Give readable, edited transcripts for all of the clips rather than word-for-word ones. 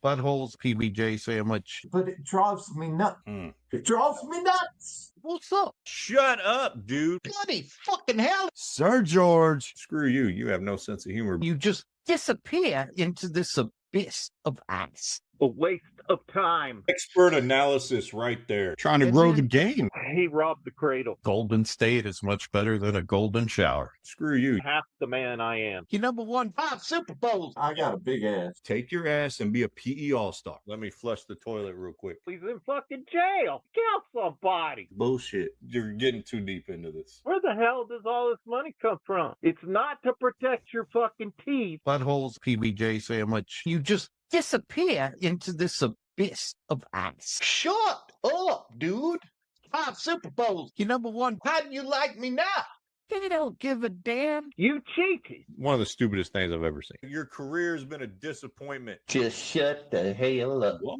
buttholes PBJ sandwich. But it drives me nuts. It drives me nuts. What's up? Shut up, dude. Bloody fucking hell. Sir George. Screw you. You have no sense of humor. You just disappear into this abyss of ice. A waste of time. Expert analysis right there. Trying to grow the game. He robbed the cradle. Golden State is much better than a golden shower. Screw you. Half the man I am. You number one. 5 Super Bowls. I got a big ass. Take your ass and be a PE all-star. Let me flush the toilet real quick. He's in fucking jail. Kill somebody. Bullshit. You're getting too deep into this. Where the hell does all this money come from? It's not to protect your fucking teeth. Buttholes PBJ sandwich. You just disappear into this abyss of ice. Shut up, dude. 5 Super Bowls. You number one. How do you like me now? You don't give a damn. You cheated. One of the stupidest things I've ever seen. Your career's been a disappointment. Just shut the hell up. Whoa.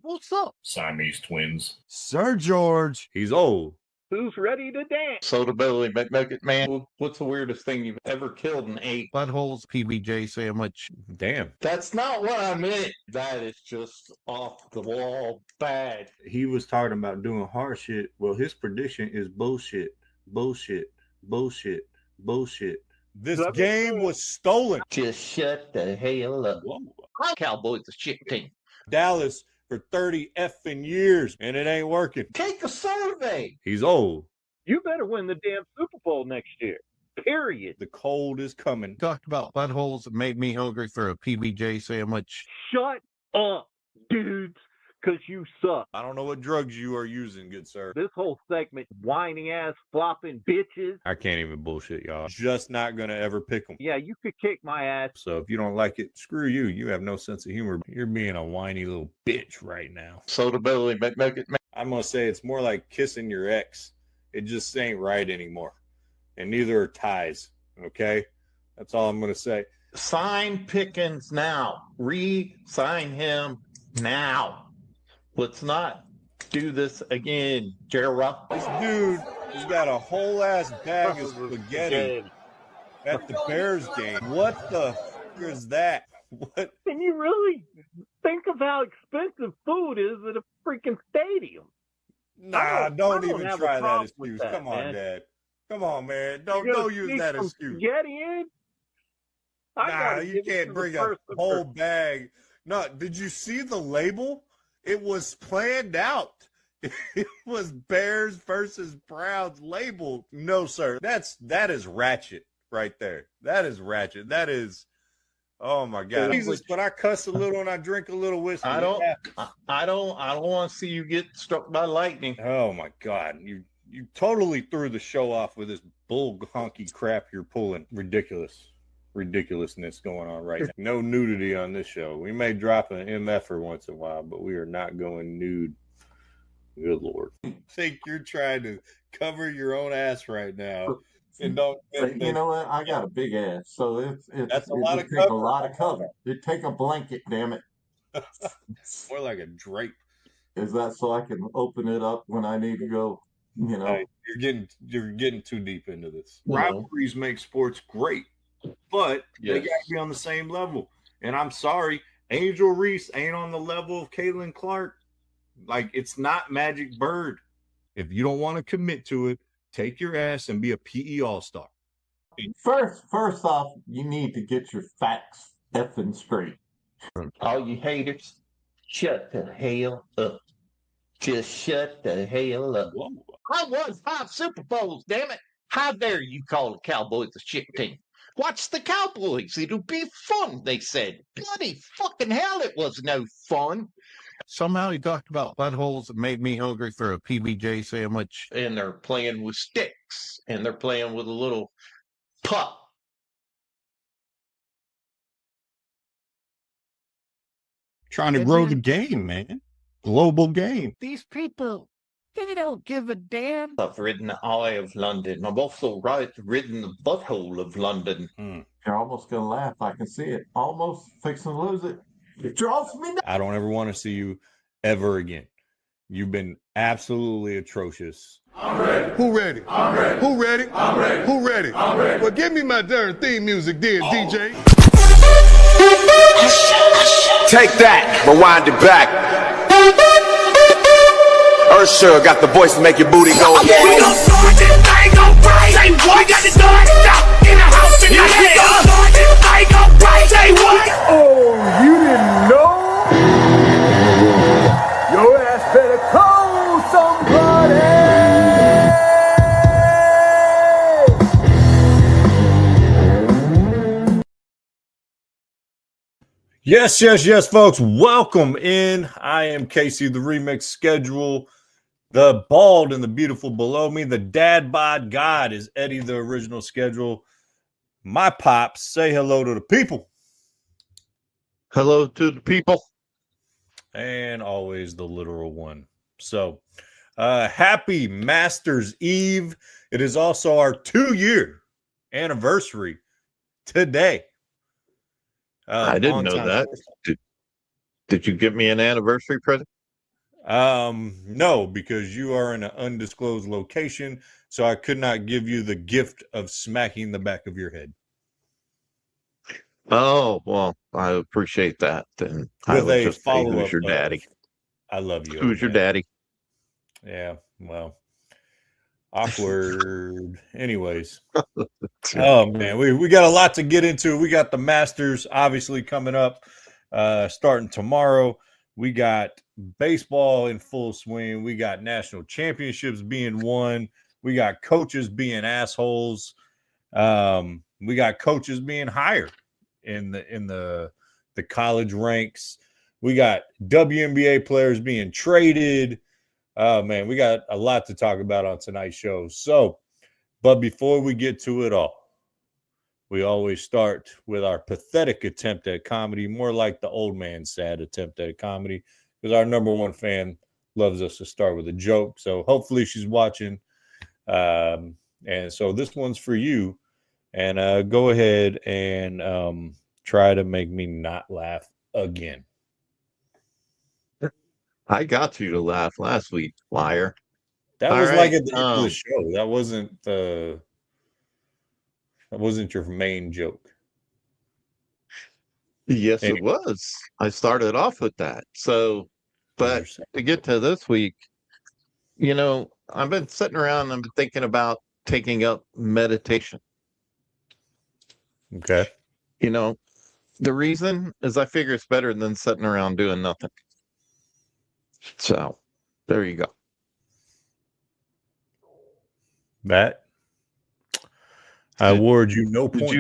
What's up? Siamese twins. Sir George. He's old. Who's ready to dance? Soda Belly McNugget Man. What's the weirdest thing you've ever killed and ate? Buttholes PBJ sandwich. Damn. That's not what I meant. That is just off the wall bad. He was talking about doing hard shit. Well, his prediction is bullshit. Bullshit. Bullshit. Bullshit. This game was stolen. Just shut the hell up. Whoa. Cowboys the shit team. Dallas for 30 effing years, and it ain't working. Take a survey. He's old. You better win the damn Super Bowl next year. Period. The cold is coming. Talked about buttholes that made me hungry for a PBJ sandwich. Shut up, dudes, because you suck. I don't know what drugs you are using, good sir. This whole segment, whiny ass flopping bitches. I can't even bullshit y'all. Just not gonna ever pick them. Yeah, you could kick my ass. So if you don't like it, screw you. You have no sense of humor. You're being a whiny little bitch right now. Soda Belly McNugget Man. I'm gonna say it's more like kissing your ex. It just ain't right anymore. And neither are ties. Okay? That's all I'm gonna say. Sign Pickens now. Re-sign him now. Let's not do this again, Gerald. This dude has got a whole ass bag of spaghetti at the Bears game. What the f is that? What? Can you really think of how expensive food is at a freaking stadium? Nah, don't even have a try that problem excuse. with that, Come on, man. Dad. Come on, man. Don't use sneak that some excuse. Spaghetti in? Nah, you can't bring a whole bag. No, did you see the label? It was planned out. It was Bears versus Browns labeled. No, sir. That is ratchet right there. That is ratchet. That is, oh my God. Jesus, but I cuss a little and I drink a little whiskey. I don't want to see you get struck by lightning. Oh my God. You totally threw the show off with this bull honky crap you're pulling. Ridiculousness going on right now. No nudity on this show. We may drop an MF once in a while, but we are not going nude. Good Lord. I think you're trying to cover your own ass right now. And don't. You know what? I got a big ass, so That's a lot of take a lot of cover. It take a blanket, damn it. More like a drape. Is that so I can open it up when I need to go? You know, Hey, you're getting too deep into this. Rivalries make sports great, but they got to be on the same level. And I'm sorry, Angel Reese ain't on the level of Caitlin Clark. Like, it's not Magic Bird. If you don't want to commit to it, take your ass and be a PE all-star. First off, you need to get your facts effing straight. All you haters, shut the hell up. Just shut the hell up. Whoa. I won 5 Super Bowls, damn it. How dare you call the Cowboys a shit team? Watch the Cowboys. It'll be fun, they said. Bloody fucking hell, it was no fun. Somehow he talked about buttholes that made me hungry for a PBJ sandwich. And they're playing with sticks. And they're playing with a little puck. Trying to grow the game, man. Global game. These people, they don't give a damn. I've ridden the eye of London. I've also ridden the butthole of London. You're almost going to laugh. I can see it. Almost fixing to lose it. It draws me nuts. I don't ever want to see you ever again. You've been absolutely atrocious. I'm ready. Who ready? I'm ready. Who ready? I'm ready. Who ready? I'm ready. Well, give me my darn theme music then, DJ. take that, rewind it back. Sure got the voice to make your booty go. We gon' start this thing on right. Say what? We got the start it out in the house tonight. We gon' start this thing on right. Say what? Oh, you didn't know? Your ass better call somebody. Yes, folks. Welcome in. I am Casey, the remix schedule. The bald and the beautiful below me. The dad bod god is Eddie, the original schedule. My pops, say hello to the people. Hello to the people. And always the literal one. So, happy Masters Eve. It is also our 2-year anniversary today. I didn't know that. Did you give me an anniversary present? No, because you are in an undisclosed location, so I could not give you the gift of smacking the back of your head. Oh, well, I appreciate that. Then I With would a just say, follow-up who's your daddy? I love you. Who's your daddy? Yeah, well, awkward. Anyways. Oh, man, we got a lot to get into. We got the Masters, obviously, coming up, starting tomorrow. We got baseball in full swing. We got national championships being won. We got coaches being assholes. We got coaches being hired in the college ranks. We got WNBA players being traded. Oh man, we got a lot to talk about on tonight's show. So, but before we get to it all, we always start with our pathetic attempt at comedy, more like the old man sad attempt at comedy, because our number one fan loves us to start with a joke. So hopefully she's watching. And so this one's for you. And go ahead and try to make me not laugh again. I got you to laugh last week, liar. That was like at the end of the show. That wasn't your main joke. Yes, it was. I started off with that. So, but to get to this week, I've been sitting around and I've been thinking about taking up meditation. Okay. The reason is I figure it's better than sitting around doing nothing. So, there you go. Matt, I award you no points.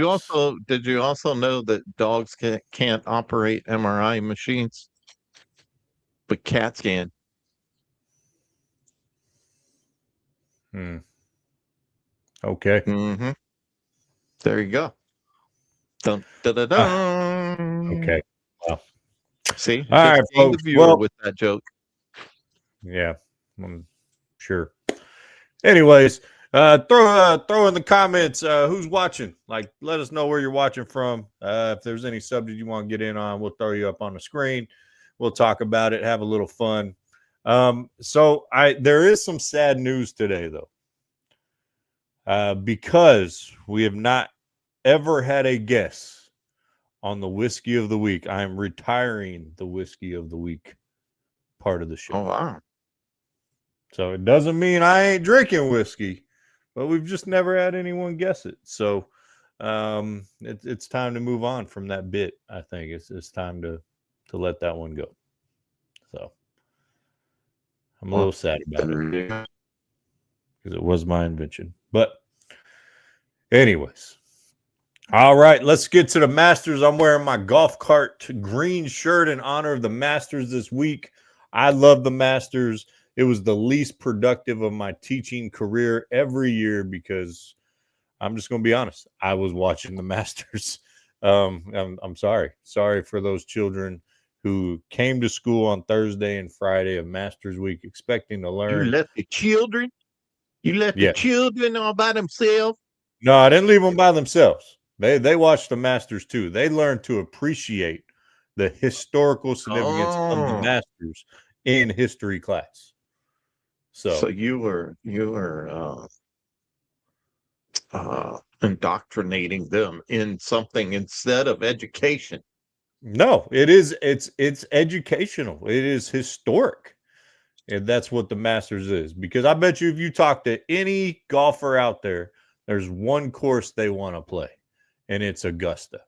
Did you also know that dogs can't operate MRI machines, but cats can? Okay. Mm-hmm. There you go. Dun, dun, dun, dun. Okay. Well, see, all right, folks. The viewer with that joke. Yeah, I'm sure. Anyways, throw in the comments who's watching. Like, let us know where you're watching from. If there's any subject you want to get in on, we'll throw you up on the screen. We'll talk about it, have a little fun. So there is some sad news today, though, because we have not ever had a guest on the Whiskey of the Week. I am retiring the Whiskey of the Week part of the show. Oh, wow. So it doesn't mean I ain't drinking whiskey, but we've just never had anyone guess it. So it's time to move on from that bit. I think it's time to let that one go. So I'm a little sad about it because it was my invention. But anyways, all right, let's get to the Masters. I'm wearing my golf cart green shirt in honor of the Masters this week. I love the Masters. It was the least productive of my teaching career every year because I'm just going to be honest. I was watching the Masters. I'm sorry. Sorry for those children who came to school on Thursday and Friday of Masters Week expecting to learn. You left the children? You left the children all by themselves? No, I didn't leave them by themselves. They watched the Masters too. They learned to appreciate the historical significance of the Masters in history class. So you were indoctrinating them in something instead of education. No, it is. It's educational. It is historic. And that's what the Masters is. Because I bet you if you talk to any golfer out there, there's one course they want to play, and it's Augusta.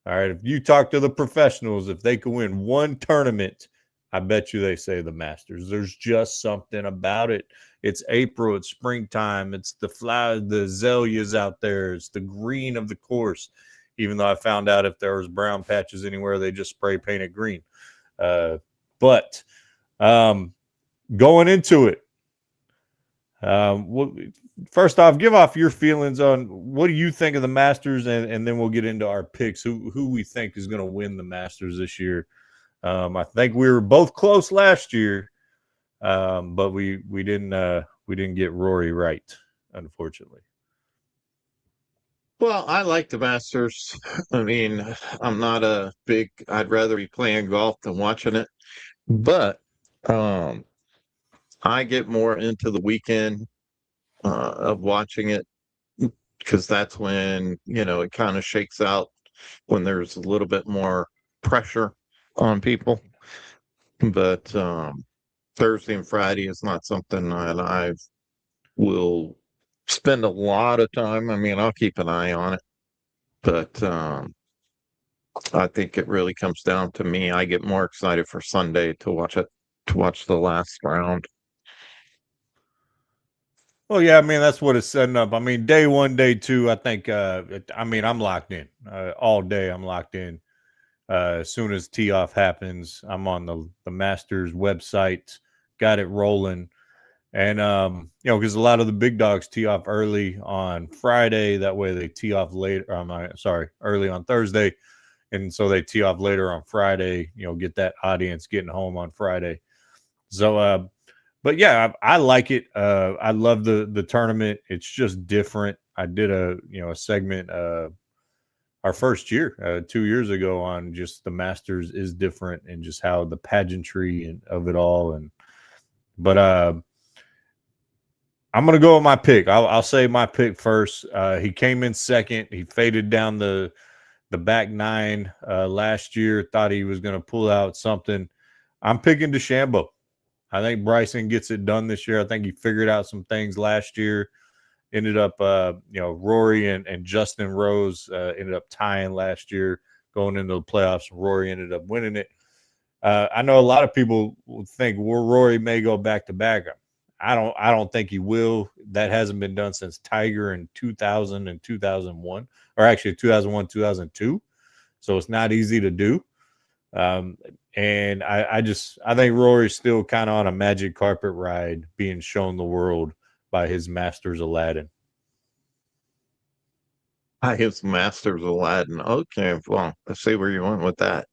All right. If you talk to the professionals, if they can win one tournament, I bet you they say the Masters. There's just something about it. It's April, it's springtime, it's the flowers, the azaleas out there, it's the green of the course. Even though I found out if there was brown patches anywhere, they just spray painted green. But going into it, first off, give off your feelings on what do you think of the Masters, and then we'll get into our picks. Who we think is going to win the Masters this year? I think we were both close last year, but we didn't get Rory right, unfortunately. Well, I like the Masters. I mean, I'm not a big. I'd rather be playing golf than watching it, but I get more into the weekend of watching it because that's when it kind of shakes out when there's a little bit more pressure on people. But Thursday and Friday is not something that I will spend a lot of time. I mean, I'll keep an eye on it, but I think it really comes down to me. I get more excited for Sunday to watch it, to watch the last round. Well, yeah, I mean that's what it's setting up. I mean, day one, day two, I think. I'm locked in all day. I'm locked in. As soon as tee off happens, I'm on the Masters website, got it rolling, and because a lot of the big dogs tee off early on Friday. That way they tee off later. Early on Thursday, and so they tee off later on Friday. Get that audience getting home on Friday. So, but yeah, I like it. I love the tournament. It's just different. I did a segment our first year 2 years ago on just the Masters is different and just how the pageantry of it all. But I'm gonna go with my pick. I'll say my pick first. He came in second. He faded down the back nine last year. Thought he was gonna pull out something. I'm picking DeChambeau. I think Bryson gets it done this year. I think he figured out some things last year. Ended up, Rory and Justin Rose ended up tying last year going into the playoffs. Rory ended up winning it. I know a lot of people think Rory may go back to back. I don't think he will. That hasn't been done since Tiger in 2000 and 2001, or actually 2001, 2002. So it's not easy to do. And I think Rory's still kind of on a magic carpet ride being shown the world by his Masters Aladdin. His Masters Aladdin. Okay, well, let's see where you went with that.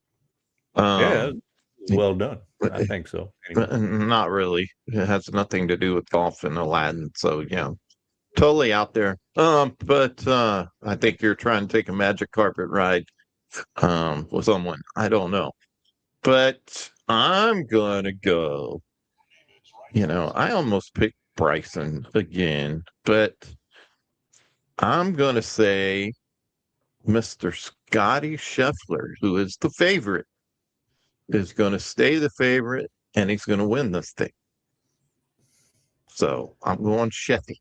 Yeah, well done. I think so. Anyway. Not really. It has nothing to do with golf and Aladdin. So yeah, totally out there. But I think you're trying to take a magic carpet ride with someone. I don't know. But I'm gonna go. I almost picked Bryson again, but I'm gonna say Mr. Scotty Scheffler, who is the favorite, is gonna stay the favorite, and he's gonna win this thing. So I'm going Sheffy.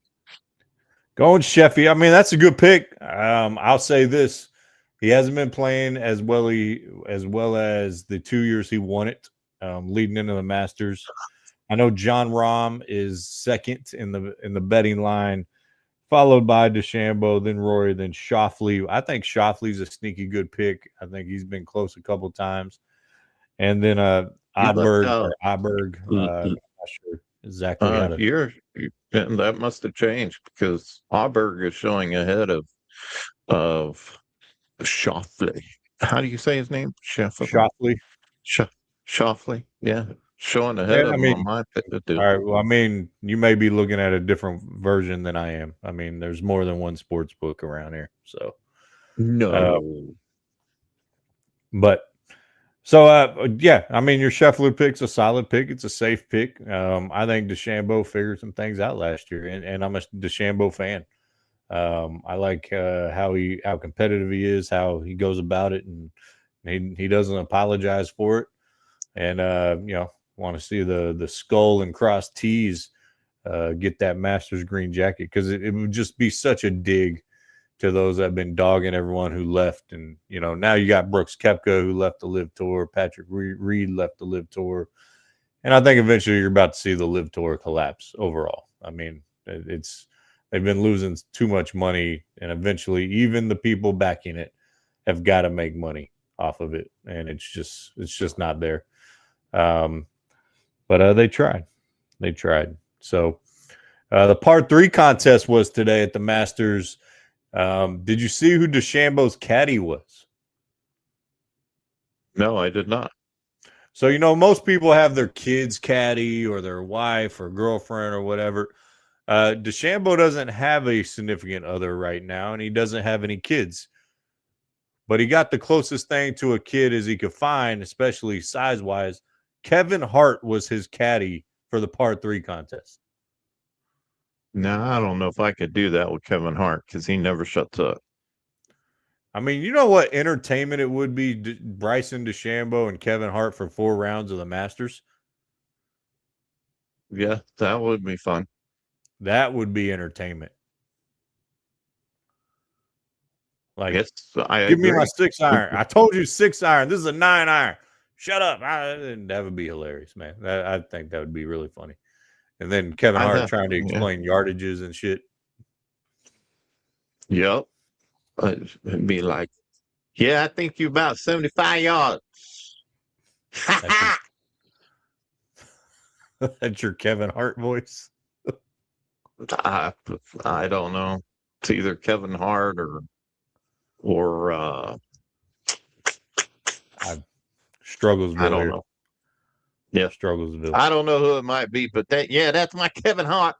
Going Sheffy. I mean, that's a good pick. I'll say this. He hasn't been playing as well as the 2 years he won it, leading into the Masters. I know John Rahm is second in the betting line, followed by DeChambeau, then Rory, then Schauffele. I think Schauffele's a sneaky good pick. I think he's been close a couple of times. And then Oberg. I'm not sure exactly how to. That must have changed because Auberg is showing ahead of Schauffele. How do you say his name? Schauffele. Schauffele. Yeah, showing ahead of him on my pick. All right. Well, I mean, you may be looking at a different version than I am. I mean, there's more than one sports book around here. So no. Yeah, I mean, your Scheffler pick's a solid pick. It's a safe pick. I think DeChambeau figured some things out last year, and I'm a DeChambeau fan. I like how competitive he is, how he goes about it, and He doesn't apologize for it, and want to see the skull and cross T's get that Masters green jacket, because it would just be such a dig to those that have been dogging everyone who left. And now you got Brooks Koepka, who left the Live Tour, Patrick Reed left the Live Tour, and I think eventually you're about to see the Live Tour collapse overall. I mean, they've been losing too much money, and eventually even the people backing it have got to make money off of it, and it's just not there. But they tried. So the par 3 contest was today at the Masters. Did you see who DeChambeau's caddy was? No, I did not. So, most people have their kids caddy or their wife or girlfriend or whatever. DeChambeau doesn't have a significant other right now, and he doesn't have any kids. But he got the closest thing to a kid as he could find, especially size-wise. Kevin Hart was his caddy for the par 3 contest. No, I don't know if I could do that with Kevin Hart, because he never shuts up. I mean, you know what entertainment it would be, Bryson DeChambeau and Kevin Hart for 4 rounds of the Masters? Yeah, that would be fun. That would be entertainment. Like, yes, I give agree. me my 6 iron. I told you 6 iron. This is a 9 iron. Shut up. That would be hilarious, man. I think that would be really funny. And then Kevin Hart trying to explain yardages and shit. Yep. It'd be like, yeah, I think you're about 75 yards. That's your Kevin Hart voice. I don't know. It's either Kevin Hart or Strugglesville. I don't know. Yeah, Strugglesville. I don't know who it might be, but that's my Kevin Hart.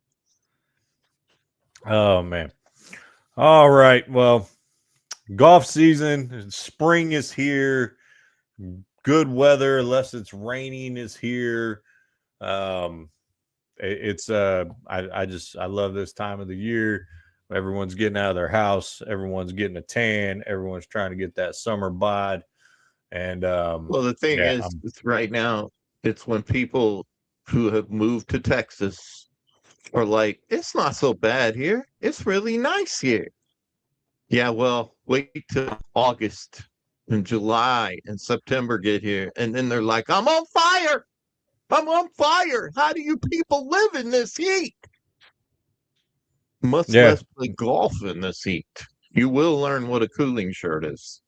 Oh man. All right. Well, golf season, spring is here. Good weather, unless it's raining, is here. It's I love this time of the year. Everyone's getting out of their house. Everyone's getting a tan. Everyone's trying to get that summer bod. And well, the thing is, it's right now, it's when people who have moved to Texas are like, it's not so bad here. It's really nice here. Yeah, well, wait till August and July and September get here, and then they're like, I'm on fire. I'm on fire. How do you people live in this heat? Much less play golf in this heat. You will learn what a cooling shirt is.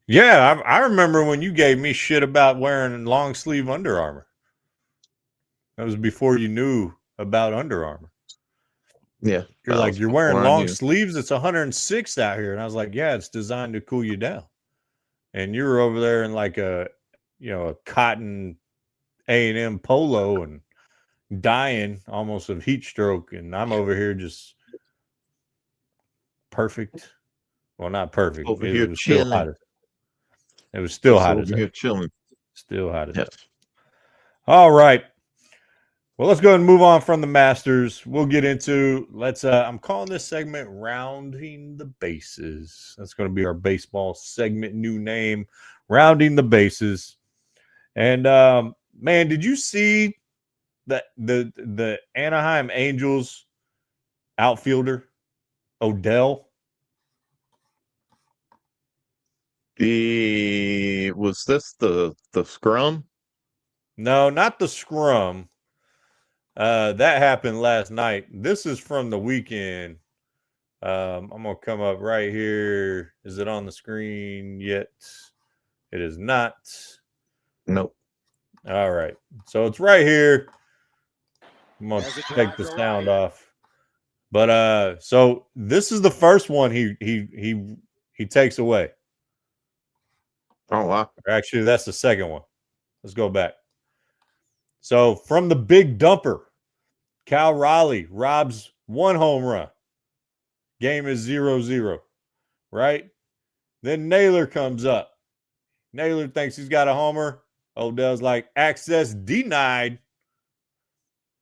Yeah, I remember when you gave me shit about wearing long sleeve Under Armour. That was before you knew about Under Armour. Yeah. You're like, you're wearing long sleeves? It's 106 out here. And I was like, yeah, it's designed to cool you down. And you were over there in like a cotton A&M polo and dying almost of heat stroke. And I'm over here just perfect. Well, not perfect. Over here chilling. It was still hot as hell. Chilling. Still hot as hell. All right. Well, let's go ahead and move on from the Masters. We'll get into, I'm calling this segment Rounding the Bases. That's going to be our baseball segment, new name, Rounding the Bases. And, man, did you see that the Anaheim Angels outfielder, Odell? Was this the scrum? No, not the scrum. That happened last night. This is from the weekend. I'm going to come up right here. Is it on the screen yet? It is not. Nope. All right. So it's right here. I'm going to take the sound off. But so this is the first one he takes away. Oh, wow. Actually, that's the second one. Let's go back. So from the big dumper, Cal Raleigh robs 1 home run. Game is 0-0, right? Then Naylor comes up. Naylor thinks he's got a homer. Odell's like, access denied.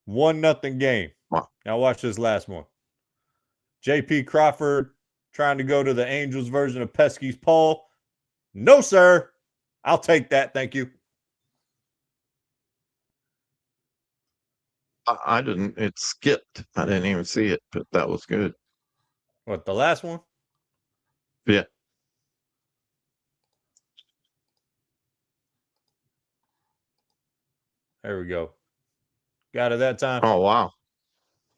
1-0 game. Wow. Now watch this last one. J.P. Crawford trying to go to the Angels version of Pesky's Pole. No, sir. I'll take that. Thank you. I didn't. It skipped. I didn't even see it, but that was good. What, the last one? Yeah. There we go. Got it that time. Oh wow.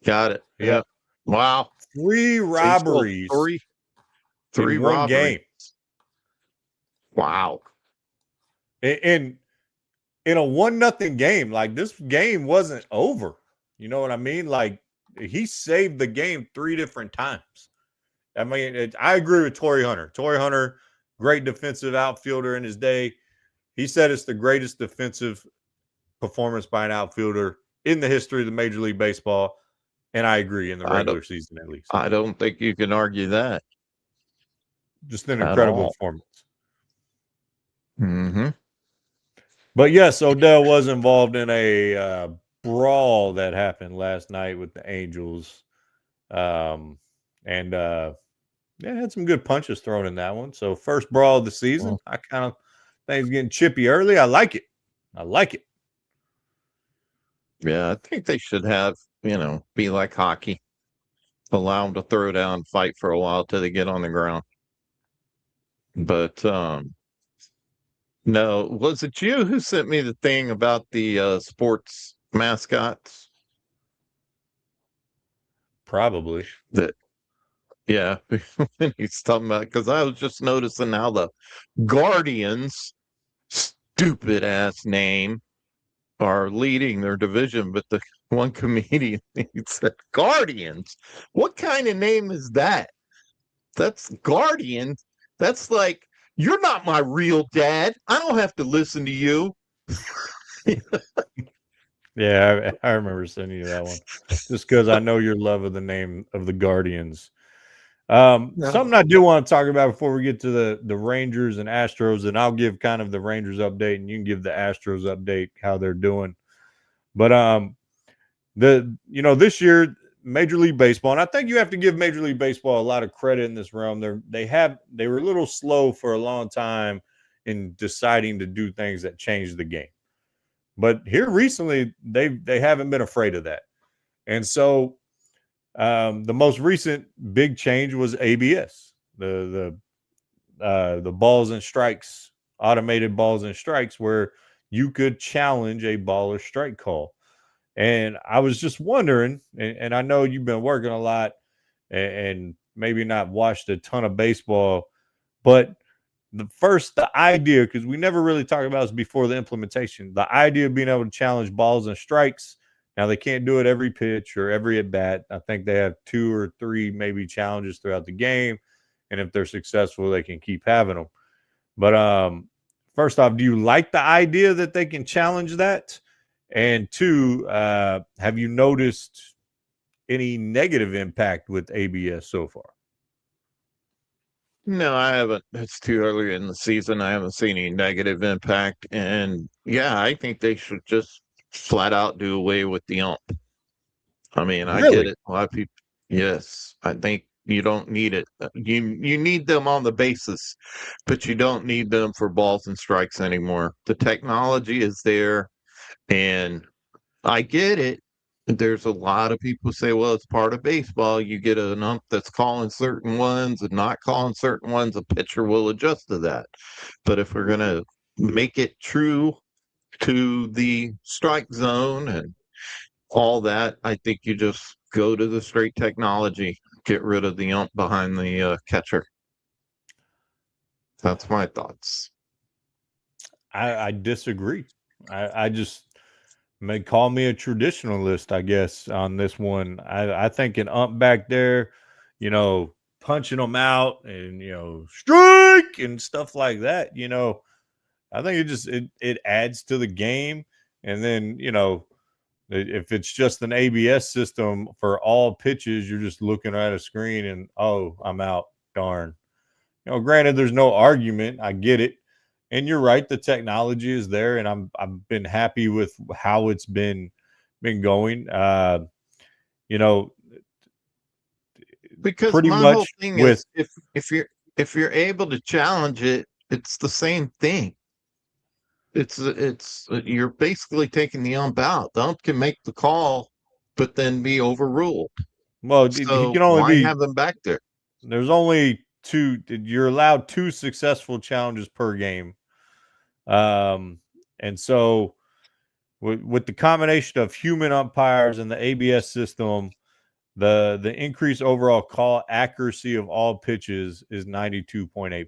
Got it. Yep. Yeah. Wow. 3 robberies. Three in one robberies. game. Wow. In a 1-0 game. Like, this game wasn't over. You know what I mean? Like, he saved the game 3 different times. I mean, I agree with Torrey Hunter. Torrey Hunter, great defensive outfielder in his day. He said it's the greatest defensive performance by an outfielder in the history of the Major League Baseball. And I agree, in the regular season at least. I don't think you can argue that. Just an incredible performance. Mm-hmm. But yes, Odell was involved in a brawl that happened last night with the Angels. Yeah, had some good punches thrown in that one. So first brawl of the season. I kind of think it's getting chippy early. I like it. Yeah, I think they should have, be like hockey. Allow them to throw down, fight for a while till they get on the ground. But no, was it you who sent me the thing about the sports mascots? Probably. Yeah, he's talking about, because I was just noticing how the Guardians, stupid ass name, are leading their division, but the one comedian, he said, Guardians? What kind of name is that? That's Guardian. That's like, you're not my real dad. I don't have to listen to you. Yeah, I remember sending you that one. Just because I know your love of the name of the Guardians. Something I do want to talk about before we get to the Rangers and Astros, and I'll give kind of the Rangers update, and you can give the Astros update how they're doing. But this year, Major League Baseball, and I think you have to give Major League Baseball a lot of credit in this realm. They were a little slow for a long time in deciding to do things that changed the game. But here recently, they haven't been afraid of that. And so the most recent big change was ABS, the balls and strikes, automated balls and strikes, where you could challenge a ball or strike call. And I was just wondering, and I know you've been working a lot and maybe not watched a ton of baseball, but the idea, because we never really talked about this before the implementation, the idea of being able to challenge balls and strikes. Now, they can't do it every pitch or every at bat. I think they have 2 or 3 maybe challenges throughout the game. And if they're successful, they can keep having them. But first off, do you like the idea that they can challenge that? And 2, have you noticed any negative impact with ABS so far? No, I haven't. It's too early in the season. I haven't seen any negative impact. And yeah, I think they should just flat out do away with the ump. I mean, I get it. A lot of people, yes, I think you don't need it. You need them on the bases, but you don't need them for balls and strikes anymore. The technology is there, and I get it. There's a lot of people who say, well, it's part of baseball. You get an ump that's calling certain ones and not calling certain ones. A pitcher will adjust to that. But if we're going to make it true to the strike zone and all that, I think you just go to the straight technology, get rid of the ump behind the catcher. That's my thoughts. I disagree. I just may call me a traditionalist, I guess, on this one. I think an ump back there, punching them out and, strike and stuff like that, I think it adds to the game. And then, if it's just an ABS system for all pitches, you're just looking at a screen and, oh, I'm out. Darn. Granted, there's no argument. I get it. And you're right, the technology is there, and I've been happy with how it's been going. Because pretty my much whole thing with is if you're able to challenge it, It's the same thing. It's you're basically taking the ump out. The ump can make the call, but then be overruled. Well, he So can only why be. have them back there? There's only two. You're allowed 2 successful challenges per game. And so with the combination of human umpires and the ABS system, the increased overall call accuracy of all pitches is 92.8%.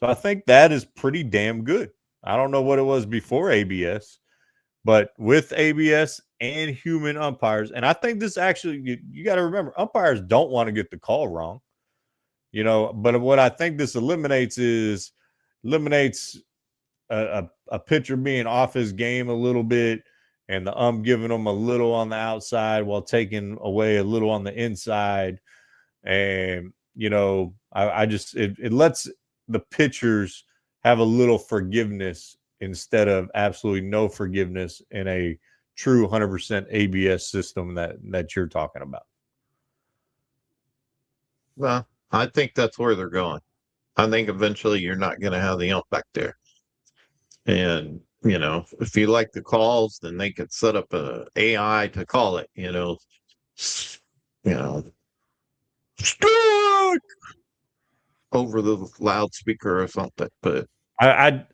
So I think that is pretty damn good. I don't know what it was before ABS, but with ABS and human umpires, and I think this actually, you got to remember, umpires don't want to get the call wrong, but what I think this eliminates a pitcher being off his game a little bit, and the giving him a little on the outside while taking away a little on the inside. And, I just, it lets the pitchers have a little forgiveness instead of absolutely no forgiveness in a true 100% ABS system that you're talking about. Well, I think that's where they're going. I think eventually you're not going to have the ump back there. And, if you like the calls, then they could set up a AI to call it, strike over the loudspeaker or something. But I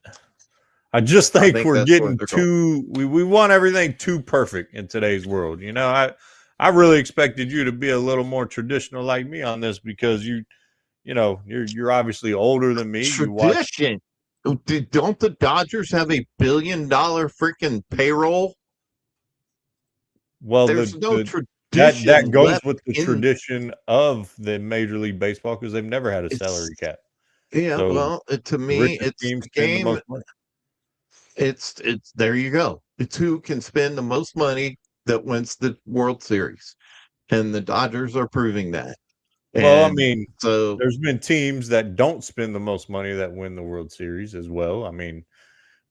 just think we're that's where getting they're too we want everything too perfect in today's world. I really expected you to be a little more traditional like me on this, because you're obviously older than me. Tradition. Don't the Dodgers have $1 billion freaking payroll? Well, there's no tradition. That goes with the tradition of the Major League Baseball, because they've never had a salary cap. Yeah, so well, to me, it's the game. It's there you go. It's who can spend the most money that wins the World Series, and the Dodgers are proving that. Well, and I mean, so there's been teams that don't spend the most money that win the World Series as well. I mean,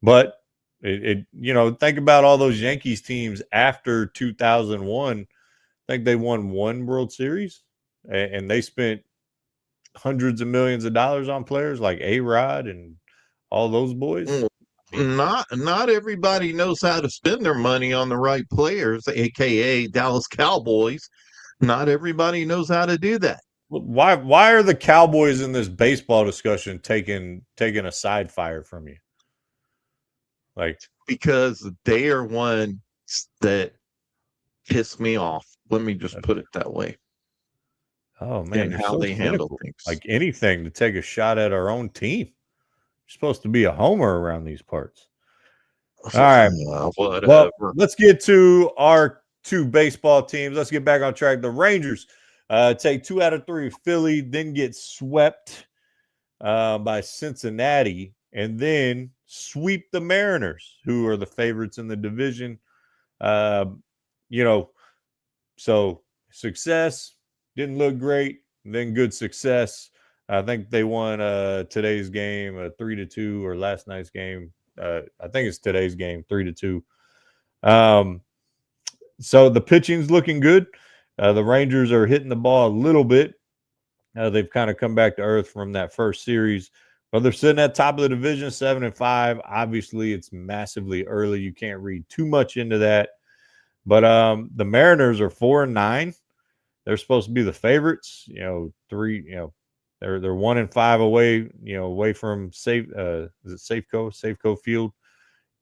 but think about all those Yankees teams after 2001. I think they won 1 World Series, and they spent hundreds of millions of dollars on players like A-Rod and all those boys. Not everybody knows how to spend their money on the right players, aka Dallas Cowboys. Not everybody knows how to do that. Why are the Cowboys in this baseball discussion taking a side fire from you? Because they are one that piss me off. Let me just put it that way. Oh man, and how so they cynical. handle things. Like anything to take a shot at our own team. You're supposed to be a homer around these parts. All right. Whatever. Well, let's get to our 2 baseball teams. Let's get back on track. The Rangers take 2 out of 3. Philly, then get swept by Cincinnati, and then sweep the Mariners, who are the favorites in the division. So success, didn't look great, then good success. I think they won today's game 3-2, or last night's game. I think it's today's game 3-2. So the pitching's looking good. The Rangers are hitting the ball a little bit. They've kind of come back to earth from that first series, but they're sitting at top of the division, 7-5. Obviously, it's massively early. You can't read too much into that. But the Mariners are 4-9. They're supposed to be the favorites. They're 1-5 away. Away from is it Safeco Field.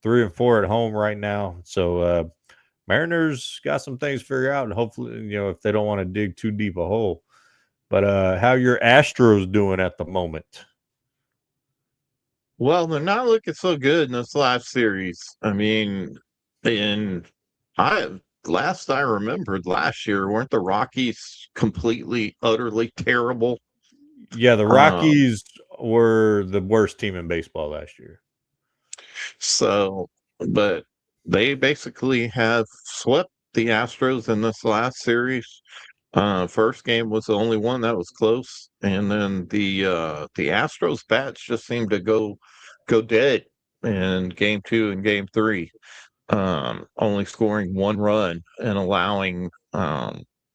3-4 at home right now. So Mariners got some things to figure out, and hopefully, if they don't want to dig too deep a hole. But how your Astros doing at the moment? Well, they're not looking so good in this last series. I mean, last I remembered last year, weren't the Rockies completely, utterly terrible? Yeah, the Rockies were the worst team in baseball last year. So, but they basically have swept the Astros in this last series. First game was the only one that was close, and then the Astros bats just seemed to go dead in game 2 and game 3. Only scoring 1 run and allowing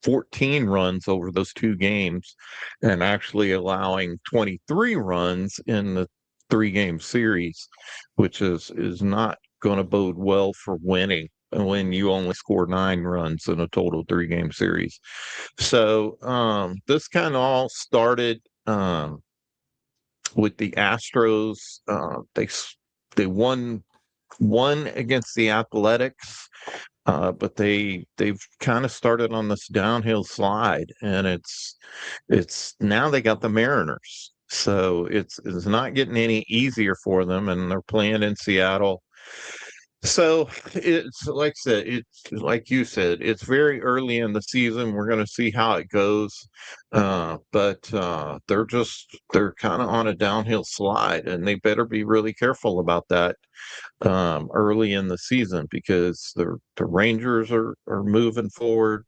14 runs over those 2 games, and actually allowing 23 runs in the 3-game series, which is not going to bode well for winning when you only score 9 runs in a total 3-game series. So this kind of all started with the Astros. They won against the Athletics, but they've kind of started on this downhill slide, and it's now they got the Mariners. So it's not getting any easier for them, and they're playing in Seattle. So it's like I said, it's like you said, it's very early in the season. We're going to see how it goes, but they're kind of on a downhill slide, and they better be really careful about that early in the season, because the Rangers are moving forward.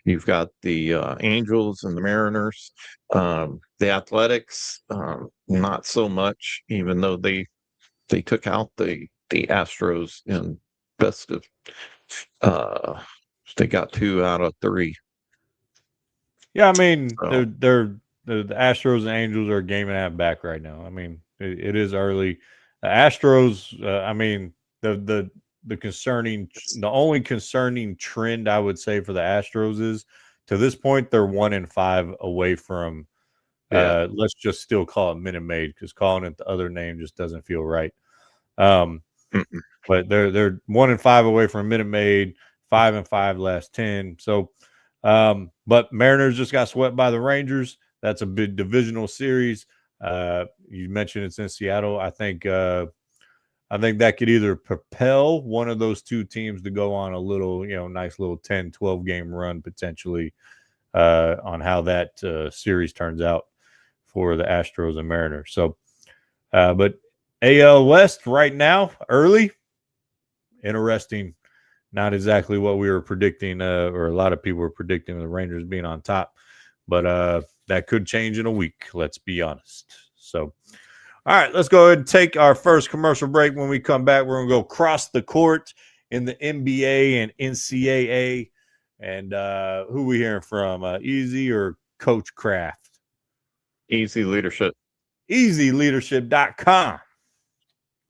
You've got the Angels and the Mariners, the Athletics, not so much, even though they took out the Astros in best of uh they got 2 out of 3. Yeah, I mean, So, the Astros and Angels are a game and a half back right now. I mean, it is early. The Astros, I mean, the only concerning trend I would say for the Astros is, to this point they're 1-5 away from let's just still call it Minute Maid, because calling it the other name just doesn't feel right. But they're 1-5 away from Minute Maid, 5-5 last 10. So but Mariners just got swept by the Rangers. That's a big divisional series. You mentioned it's in Seattle. I think that could either propel one of those two teams to go on a little, nice little 10, 12 game run potentially on how that series turns out for the Astros and Mariners. So, but AL West right now, early, interesting. Not exactly what we were predicting, or a lot of people were predicting the Rangers being on top, but that could change in a week. Let's be honest. So, all right, let's go ahead and take our first commercial break. When we come back, we're going to go cross the court in the NBA and NCAA. And who we hearing from, Easy or Coach Kraft? Easy Leadership. EasyLeadership.com.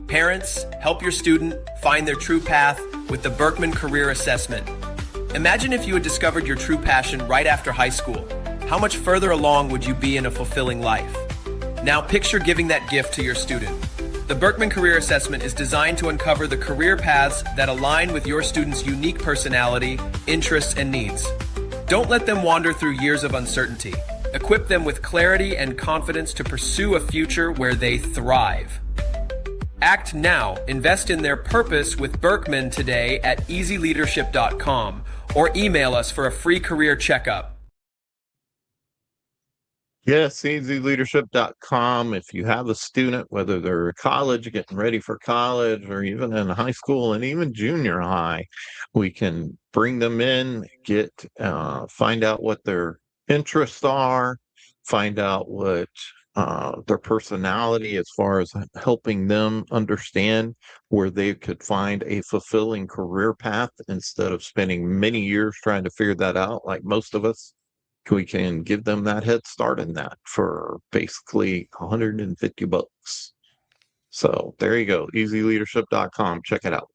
Parents, help your student find their true path with the Berkman Career Assessment. Imagine if you had discovered your true passion right after high school. How much further along would you be in a fulfilling life? Now picture giving that gift to your student. The Berkman Career Assessment is designed to uncover the career paths that align with your student's unique personality, interests, and needs. Don't let them wander through years of uncertainty. Equip them with clarity and confidence to pursue a future where they thrive. Act now. Invest in their purpose with Berkman today at easyleadership.com or email us for a free career checkup. Yes, easyleadership.com. If you have a student, whether they're in college, getting ready for college, or even in high school and even junior high, we can bring them in, find out what their interests are, find out what their personality, as far as helping them understand where they could find a fulfilling career path instead of spending many years trying to figure that out, like most of us. We can give them that head start in that for basically $150. So there you go. EasyLeadership.com. Check it out.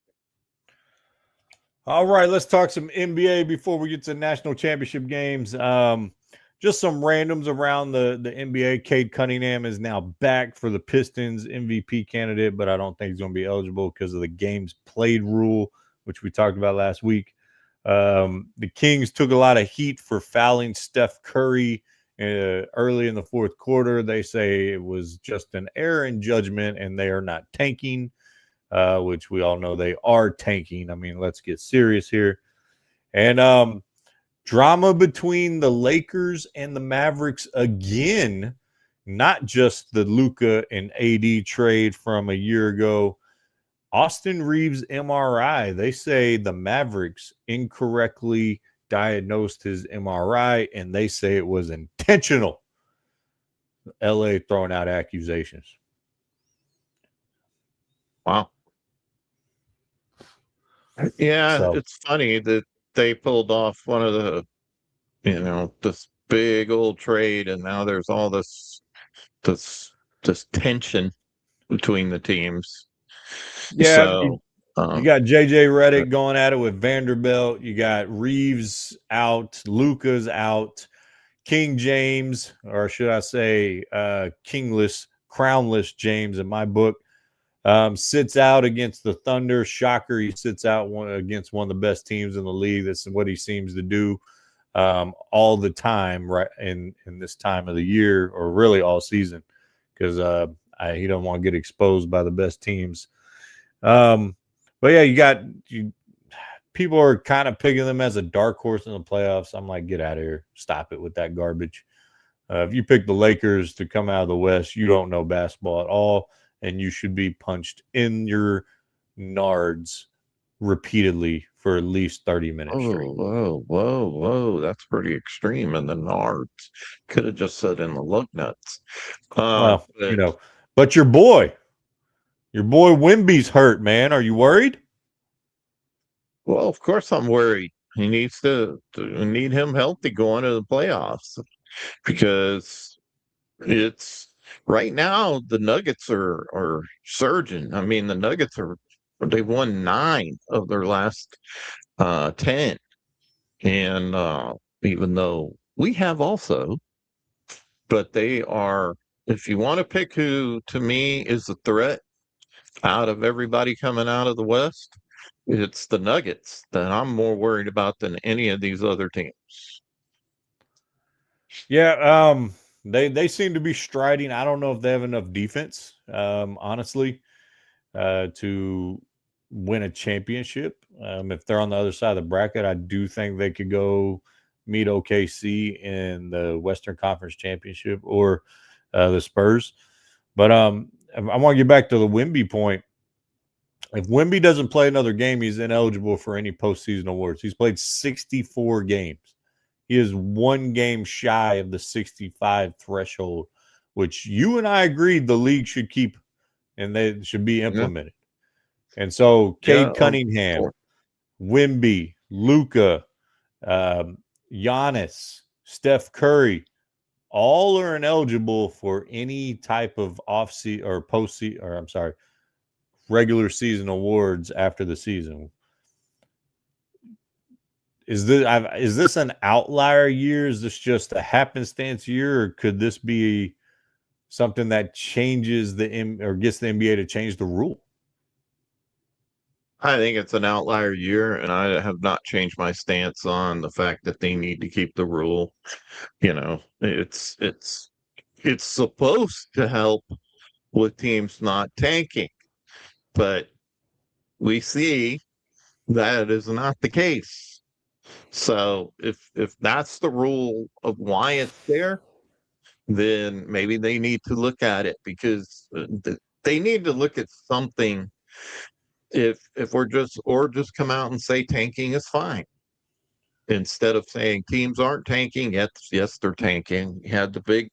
All right, let's talk some NBA before we get to national championship games. Just some randoms around the NBA. Cade Cunningham is now back for the Pistons MVP candidate, but I don't think he's going to be eligible because of the games played rule, which we talked about last week. The Kings took a lot of heat for fouling Steph Curry early in the fourth quarter. They say it was just an error in judgment and they are not tanking, which we all know they are tanking. I mean, let's get serious here. And drama between the Lakers and the Mavericks again, not just the Luka and AD trade from a year ago. Austin Reeves' MRI, they say the Mavericks incorrectly diagnosed his MRI, and they say it was intentional. LA throwing out accusations. Wow. Yeah, It's funny that they pulled off one of the, this big old trade, and now there's all this tension between the teams. Yeah, So you got JJ Redick going at it with Vanderbilt. You got Reeves out, Luca's out, King James, or should I say, Kingless, Crownless James in my book, sits out against the Thunder. Shocker, he sits out against one of the best teams in the league. That's what he seems to do all the time, right in this time of the year, or really all season, because he don't want to get exposed by the best teams. But yeah, people are kind of picking them as a dark horse in the playoffs. I'm like, get out of here. Stop it with that garbage. If you pick the Lakers to come out of the West, you don't know basketball at all, and you should be punched in your nards repeatedly for at least 30 minutes straight. Whoa. That's pretty extreme. And the nards could have just said in the lug nuts. Well, but your boy Wimby's hurt, man. Are you worried? Well, of course I'm worried. He needs to need him healthy going to the playoffs, because it's right now the Nuggets are surging. I mean, the Nuggets they've won 9 of their last 10. And even though we have also, but they are, if you want to pick who to me is the threat out of everybody coming out of the West, it's the Nuggets that I'm more worried about than any of these other teams. Yeah, they seem to be striding. I don't know if they have enough defense, honestly, to win a championship. If they're on the other side of the bracket, I do think they could go meet OKC in the Western Conference Championship or the Spurs. But I want to get back to the Wemby point. If Wemby doesn't play another game, he's ineligible for any postseason awards. He's played 64 games. He is 1 game shy of the 65 threshold, which you and I agreed the league should keep and they should be implemented. Yeah. And so Cade Cunningham, Wemby, Luka, Giannis, Steph Curry, all are ineligible for any type of off-season or postseason, or I'm sorry, regular season awards after the season. Is this an outlier year? Is this just a happenstance year, or could this be something that changes or gets the NBA to change the rule? I think it's an outlier year, and I have not changed my stance on the fact that they need to keep the rule. It's supposed to help with teams not tanking, but we see that is not the case. So if that's the rule of why it's there, then maybe they need to look at it, because they need to look at something. If we're just come out and say tanking is fine, instead of saying teams aren't tanking. Yes, they're tanking. You had the big,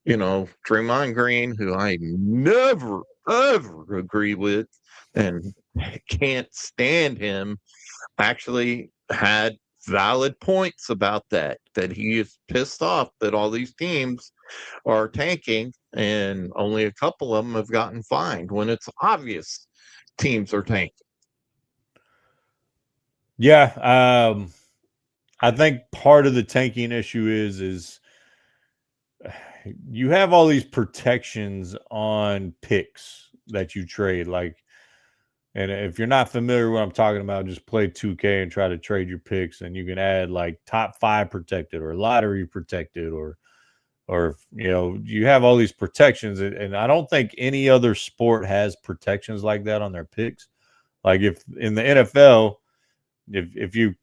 Draymond Green, who I never ever agree with and can't stand him, actually had valid points about that he is pissed off that all these teams are tanking and only a couple of them have gotten fined when it's obvious teams are tanking. Yeah, I think part of the tanking issue is you have all these protections on picks that you trade, and if you're not familiar with what I'm talking about, just play 2K and try to trade your picks, and you can add like top 5 protected or lottery protected, or you have all these protections, and I don't think any other sport has protections like that on their picks. Like if in the NFL, if you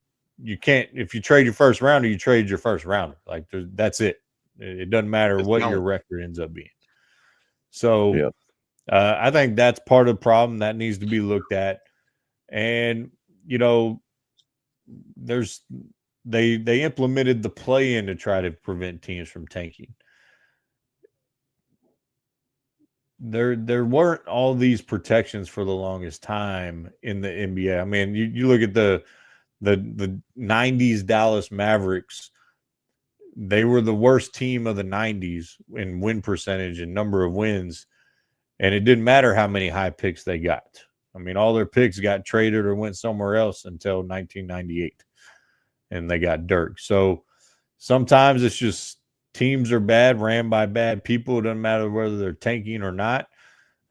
trade your first rounder, you trade your first rounder. Like that's it. It doesn't matter what your record ends up being. So I think that's part of the problem that needs to be looked at. And they implemented the play-in to try to prevent teams from tanking. There weren't all these protections for the longest time in the NBA. I mean, you look at the 90s Dallas Mavericks. They were the worst team of the 90s in win percentage and number of wins. And it didn't matter how many high picks they got. I mean, all their picks got traded or went somewhere else until 1998, and they got Dirk. So sometimes it's just teams are bad, ran by bad people. It doesn't matter whether they're tanking or not.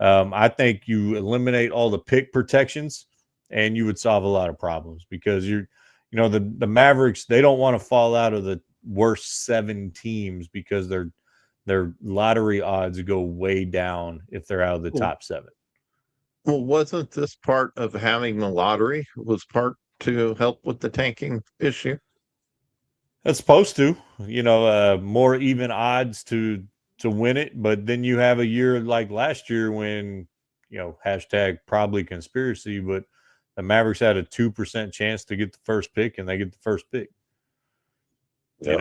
I think you eliminate all the pick protections, and you would solve a lot of problems because the Mavericks, they don't want to fall out of the worst 7 teams because their lottery odds go way down if they're out of the top 7. Well, wasn't this part of having the lottery was part to help with the tanking issue? It's supposed to, more even odds to win it. But then you have a year like last year when, hashtag probably conspiracy, but the Mavericks had a 2% chance to get the first pick, and they get the first pick. Yep.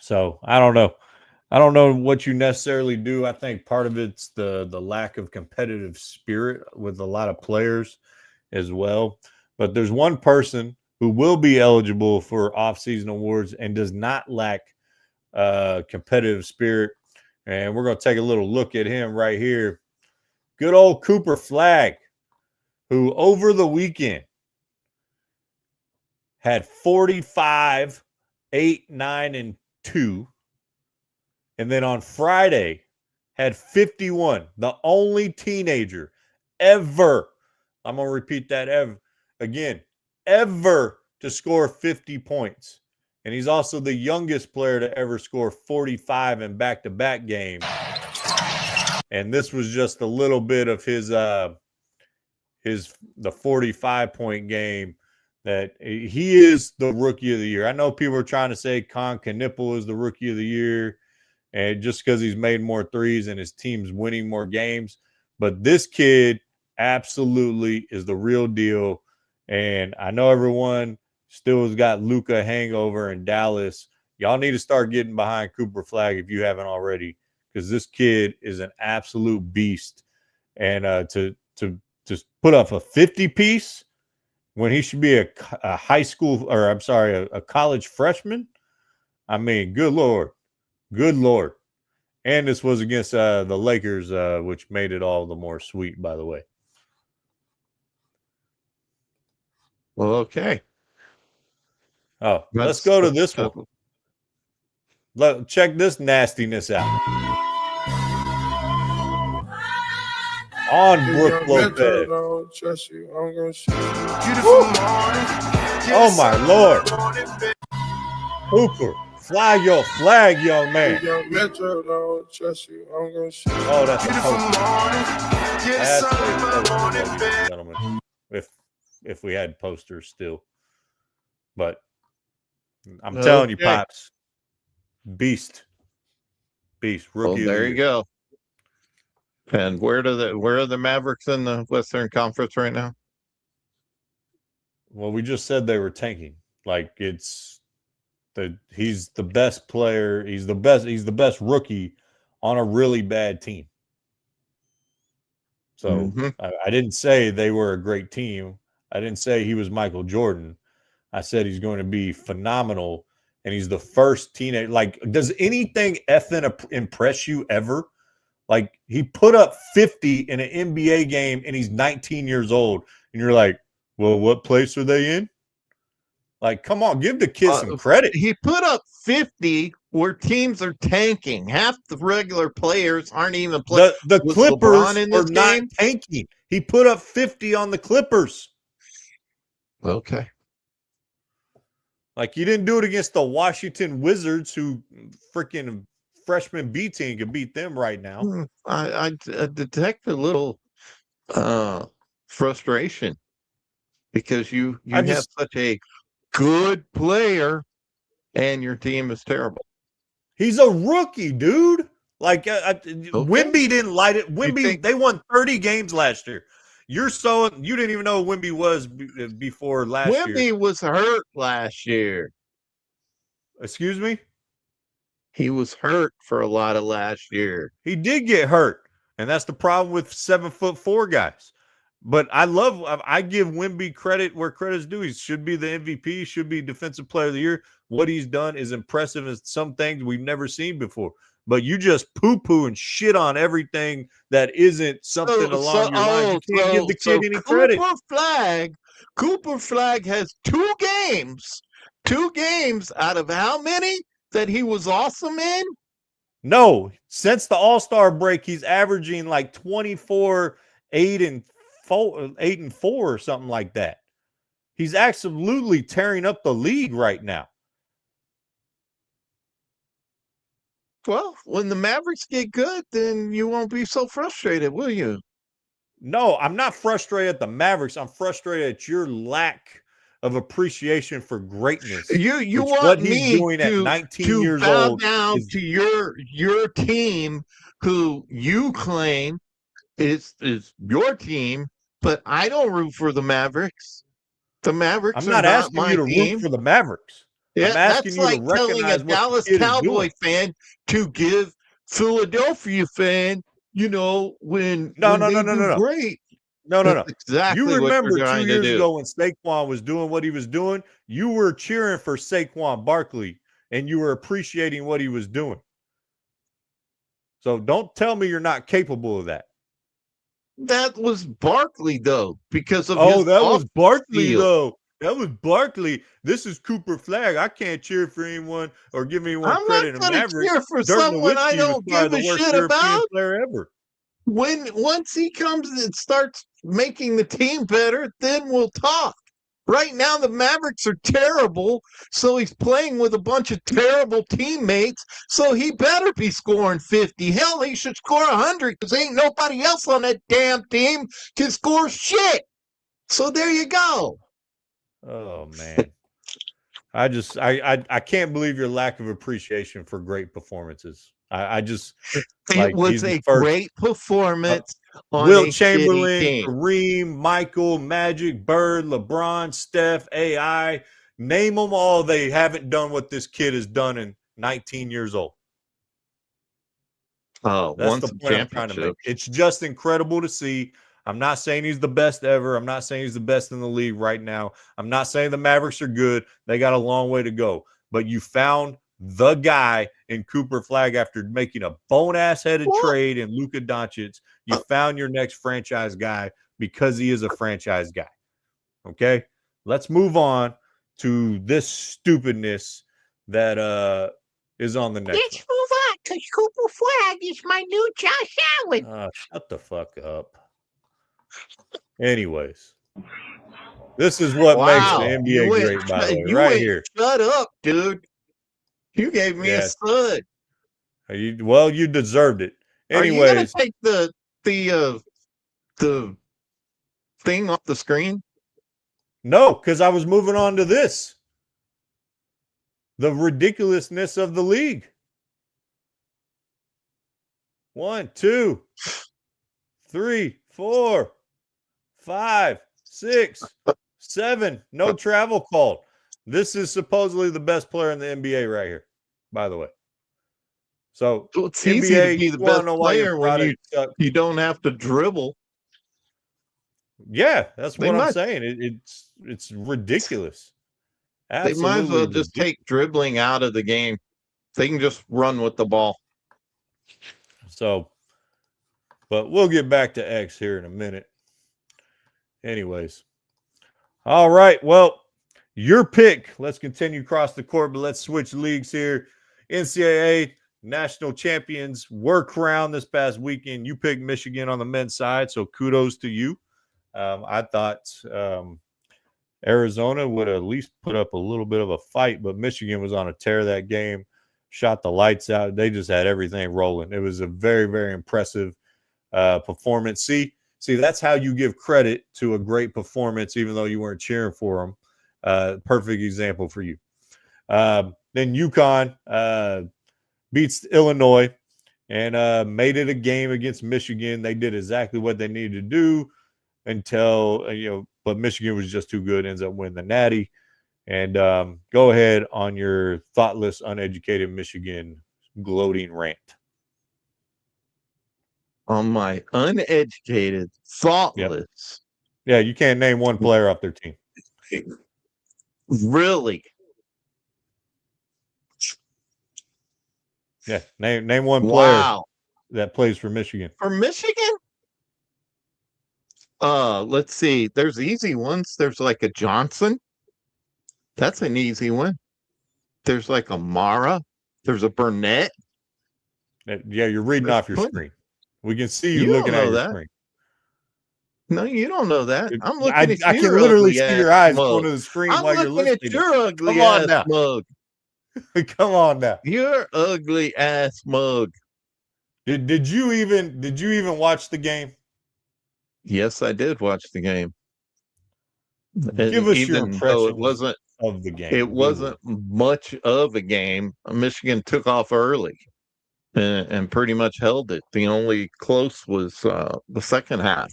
So I don't know. I don't know what you necessarily do. I think part of it's the lack of competitive spirit with a lot of players as well. But there's one person who will be eligible for off-season awards and does not lack competitive spirit. And we're going to take a little look at him right here. Good old Cooper Flagg, who over the weekend had 45, 8, 9, and 2. And then on Friday, had 51, the only teenager ever, I'm going to repeat that ever to score 50 points. And he's also the youngest player to ever score 45 in back-to-back games. And this was just a little bit of the 45-point game that he is the rookie of the year. I know people are trying to say Con Knipple is the rookie of the year, and just because he's made more threes and his team's winning more games. But this kid absolutely is the real deal. And I know everyone still has got Luka hangover in Dallas. Y'all need to start getting behind Cooper Flagg if you haven't already, because this kid is an absolute beast. And to put up a 50-piece when he should be a high school, or I'm sorry, a college freshman. I mean, good Lord. Good Lord. And this was against the Lakers, which made it all the more sweet, by the way. Well, okay. Oh, let's go to this one. Check this nastiness out. On Brook Lopez. Oh, my Lord. Hooper. Fly your flag, young man. Metro don't trust you. I'm gonna shoot. Oh, that's a poster. Gentlemen, if we had posters still, but I'm telling you, Pops, beast, rookie. Well, there you go. And where are the Mavericks in the Western Conference right now? Well, we just said they were tanking. Like he's the best player. He's the best rookie on a really bad team. So I didn't say they were a great team. I didn't say he was Michael Jordan. I said he's going to be phenomenal, and he's the first teenage. Like, does anything effing impress you ever? Like, he put up 50 in an NBA game, and he's 19 years old, and you're like, well, what place are they in? Like, come on, give the kid some credit. He put up 50 where teams are tanking. Half the regular players aren't even playing. The Clippers are not tanking. He put up 50 on the Clippers. Okay. Like, you didn't do it against the Washington Wizards, who freaking freshman B team can beat them right now. I detect a little frustration because you have such a good player and your team is terrible. He's a rookie, dude. Like, Wemby didn't light it. Wemby, they won 30 games last year. You didn't even know who Wemby was before last year. Wemby was hurt last year. Excuse me? He was hurt for a lot of last year. He did get hurt, and that's the problem with 7'4" guys. But I give Wemby credit where credit's due. He should be the MVP, should be Defensive Player of the Year. What he's done is impressive in some things we've never seen before. but you just poo-poo and shit on everything that isn't something along your lines. You can't give the kid any credit. Cooper Flag has 2 games out of how many that he was awesome in? No, since the All-Star break, he's averaging like 24, 8 and 4 or something like that. He's absolutely tearing up the league right now. Well, when the Mavericks get good, then you won't be so frustrated, will you? No, I'm not frustrated at the Mavericks. I'm frustrated at your lack of appreciation for greatness. You what want he's me doing at 19 to years bow old down is, to your team, who you claim is your team, but I don't root for the Mavericks. The Mavericks I'm are not not asking you my to root team. for the Mavericks. Yeah, I'm asking that's you to like telling a recognize what the Dallas kid is Cowboy doing. fan to give Philadelphia fan, when they do great. No. That's You exactly what you're remember 2 trying to years do. ago when Saquon was doing what he was doing, you were cheering for Saquon Barkley and you were appreciating what he was doing. So don't tell me you're not capable of that. That was Barkley, though, because of Oh, his that was off Barkley, field. though. That was Barkley. This is Cooper Flag. I can't cheer for anyone or give anyone I'm not credit in going to Mavericks. cheer for Dirk someone I Nowitzki was don't probably give the a worst shit European about. player ever. Once he comes and starts making the team better, then we'll talk. Right now, the Mavericks are terrible, so he's playing with a bunch of terrible teammates, so he better be scoring 50. Hell, he should score 100 because ain't nobody else on that damn team can score shit. So there you go. Oh, man. I can't believe your lack of appreciation for great performances. It was he's the a first. great performance on Wilt a shitty Chamberlain, team. Kareem, Michael, Magic, Bird, LeBron, Steph, AI. Name them all. They haven't done what this kid has done in 19 years old. That's the point I'm trying to make. It's just incredible to see. I'm not saying he's the best ever. I'm not saying he's the best in the league right now. I'm not saying the Mavericks are good. They got a long way to go. But you found the guy in Cooper Flag after making a bone-ass headed trade in Luka Doncic. You found your next franchise guy because he is a franchise guy. Okay? Let's move on to this stupidness that is on the next one. Let's move on, because Cooper Flag is my new Josh Allen. Shut the fuck up. Anyways, this is what makes the NBA great, by the way, right here. Shut up, dude. You gave me a stud. You deserved it. Anyways, are you gonna take the thing off the screen? No, because I was moving on to this. The ridiculousness of the league. 1, 2, 3, 4, 5, 6, 7. No travel called. This is supposedly the best player in the NBA right here, by the way. So it's easy to be the best player when you don't have to dribble. Yeah, that's what I'm saying. It's ridiculous. Absolutely they might as well just take dribbling out of the game. They can just run with the ball. So, but we'll get back to X here in a minute. Anyways. All right. Well, your pick. Let's continue across the court, but let's switch leagues here. NCAA national champions were crowned this past weekend. You picked Michigan on the men's side, so kudos to you. I thought Arizona would at least put up a little bit of a fight, but Michigan was on a tear that game, shot the lights out. They just had everything rolling. It was a very, very impressive performance. See, that's how you give credit to a great performance, even though you weren't cheering for them. Perfect example for you. Then UConn beats Illinois and made it a game against Michigan. They did exactly what they needed to do until, but Michigan was just too good, ends up winning the Natty. And go ahead on your thoughtless, uneducated Michigan gloating rant. On my uneducated, thoughtless. Yeah, you can't name one player off their team. Really? Yeah, name one player Wow. that plays for Michigan. For Michigan? Let's see. There's easy ones. There's like a Johnson. That's an easy one. There's like a Mara. There's a Burnett. Yeah, you're reading There's off your plenty. screen. We can see you You don't looking at know your that. screen. No, you don't know that. I'm I looking at can your literally ugly see ass your eyes mug. going to the screen I'm while you're looking at listening. your ugly Come on ass now. mug. Come on now. Your ugly ass mug. Did you even watch the game? Yes, I did watch the game. Give us your Even though impressions of the game. it wasn't much of a game. Michigan took off early and pretty much held it. The only close was the second half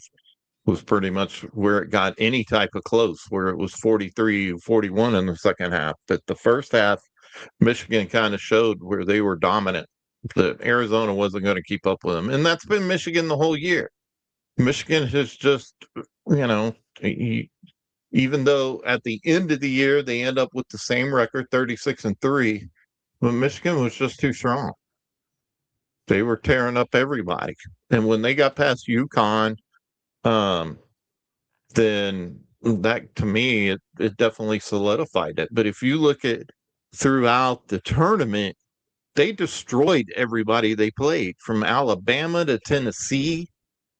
was pretty much where it got any type of close, where it was 43-41 in the second half. But the first half, Michigan kind of showed where they were dominant, that Arizona wasn't going to keep up with them. And that's been Michigan the whole year. Michigan has just, even though at the end of the year they end up with the same record, 36-3, but Michigan was just too strong. They were tearing up everybody. And when they got past UConn, then that, to me, it definitely solidified it. But if you look at throughout the tournament, they destroyed everybody they played, from Alabama to Tennessee.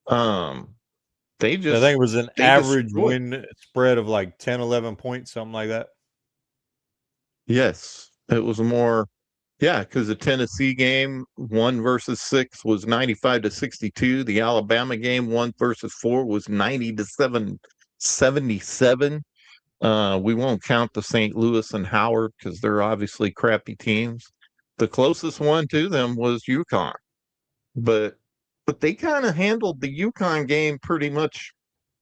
They just, I think it was an average destroyed. win spread of like 10, 11 points, something like that. Yes, it was more. Yeah, because the Tennessee game 1 versus 6 was 95-62. The Alabama game 1 versus 4 was 90-77. We won't count the St. Louis and Howard because they're obviously crappy teams. The closest one to them was UConn, but they kind of handled the UConn game pretty much.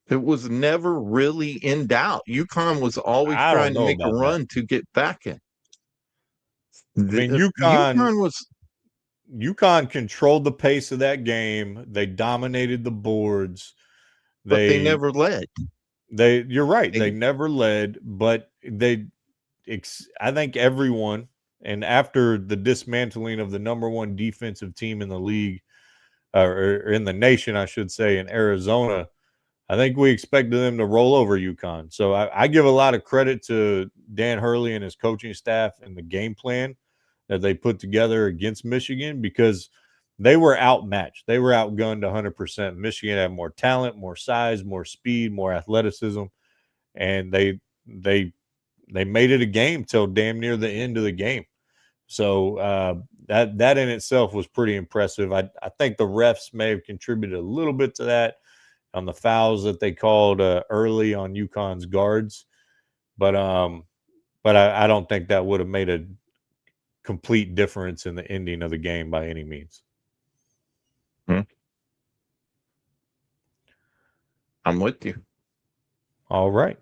It was never really in doubt. UConn was always I trying don't to know make a about that. run to get back in. I mean, UConn controlled the pace of that game. They dominated the boards. But they never led. You're right. They never led, but I think everyone, and after the dismantling of the number one defensive team in the league, or in the nation, I should say, in Arizona, I think we expected them to roll over UConn. So I give a lot of credit to Dan Hurley and his coaching staff and the game plan that they put together against Michigan, because they were outmatched. They were outgunned 100%. Michigan had more talent, more size, more speed, more athleticism, and they made it a game till damn near the end of the game. So that in itself was pretty impressive. I think the refs may have contributed a little bit to that on the fouls that they called early on UConn's guards, but I don't think that would have made a complete difference in the ending of the game by any means. I'm with you. All right.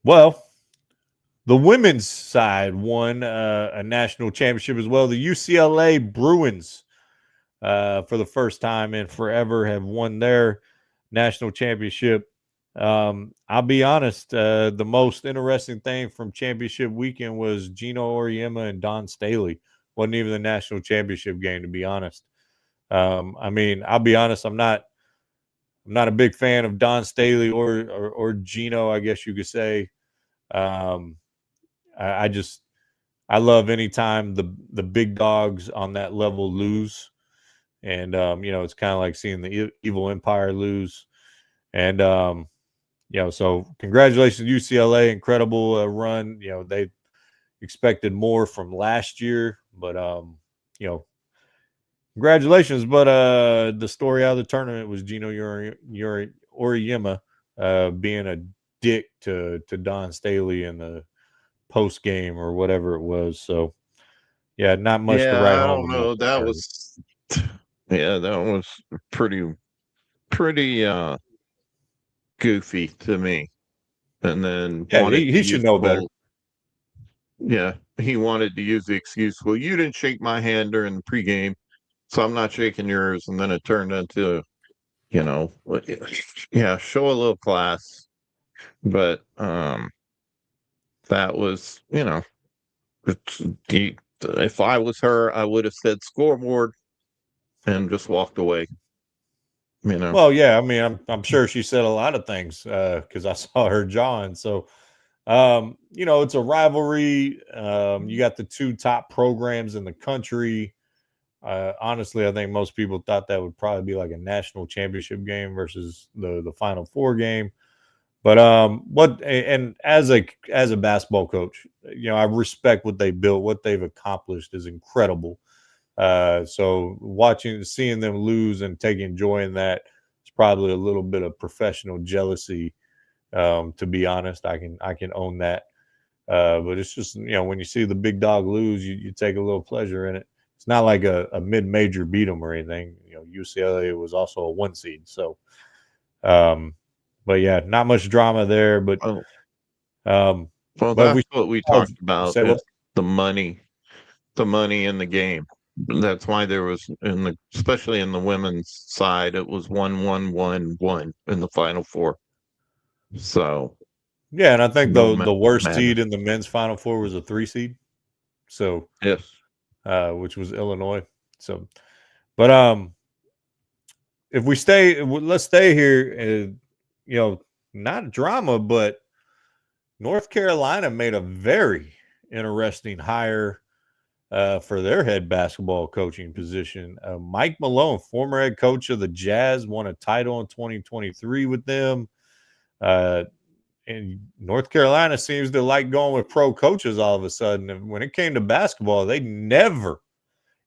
Well, the women's side won a national championship as well. The UCLA Bruins, for the first time in forever, have won their national championship. I'll be honest, the most interesting thing from championship weekend was Gino Auriemma and Don Staley. Wasn't even the national championship game, to be honest. I mean, I'll be honest, I'm not a big fan of Don Staley or Gino, I guess you could say. I love anytime the big dogs on that level lose. And, it's kind of like seeing the Evil Empire lose. And, so congratulations, UCLA, incredible run. They expected more from last year, but, congratulations. But the story out of the tournament was Gino Auriemma being a dick to Don Staley in the post game or whatever it was. So, yeah, not much to write home about. I don't know. That was pretty goofy to me. And then he should know better. Yeah, he wanted to use the excuse, well, you didn't shake my hand during the pregame, so I'm not shaking yours. And then it turned into, show a little class. But that was, If I was her, I would have said scoreboard and just walked away. Well, yeah, I mean, I'm sure she said a lot of things because I saw her jawing. So, it's a rivalry. You got the two top programs in the country. Honestly, I think most people thought that would probably be like a national championship game versus the Final Four game. But as a basketball coach, I respect what they built, what they've accomplished is incredible. So seeing them lose and taking joy in that is probably a little bit of professional jealousy. To be honest, I can own that. But it's just, when you see the big dog lose, you take a little pleasure in it. It's not like a mid-major beat them or anything. UCLA was also a 1 seed. So, but yeah, not much drama there. But well, that's what we talked about is the money in the game. That's why there was especially in the women's side, it was 1-1-1-1 in the Final Four. So yeah, and I think the worst seed in the men's Final Four was a 3 seed. So yes, which was Illinois. So, but if let's stay here. Not drama, but North Carolina made a very interesting hire for their head basketball coaching position. Mike Malone, former head coach of the Jazz, won a title in 2023 with them. And North Carolina seems to like going with pro coaches all of a sudden. And when it came to basketball, they never,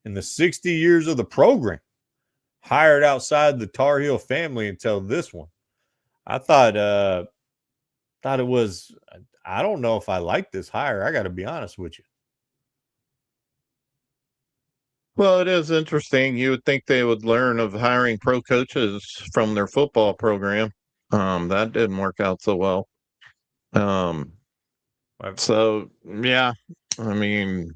in the 60 years of the program, hired outside the Tar Heel family until this one. I thought it was, I don't know if I like this hire. I got to be honest with you. Well, it is interesting. You would think they would learn of hiring pro coaches from their football program. That didn't work out so well. So yeah, I mean,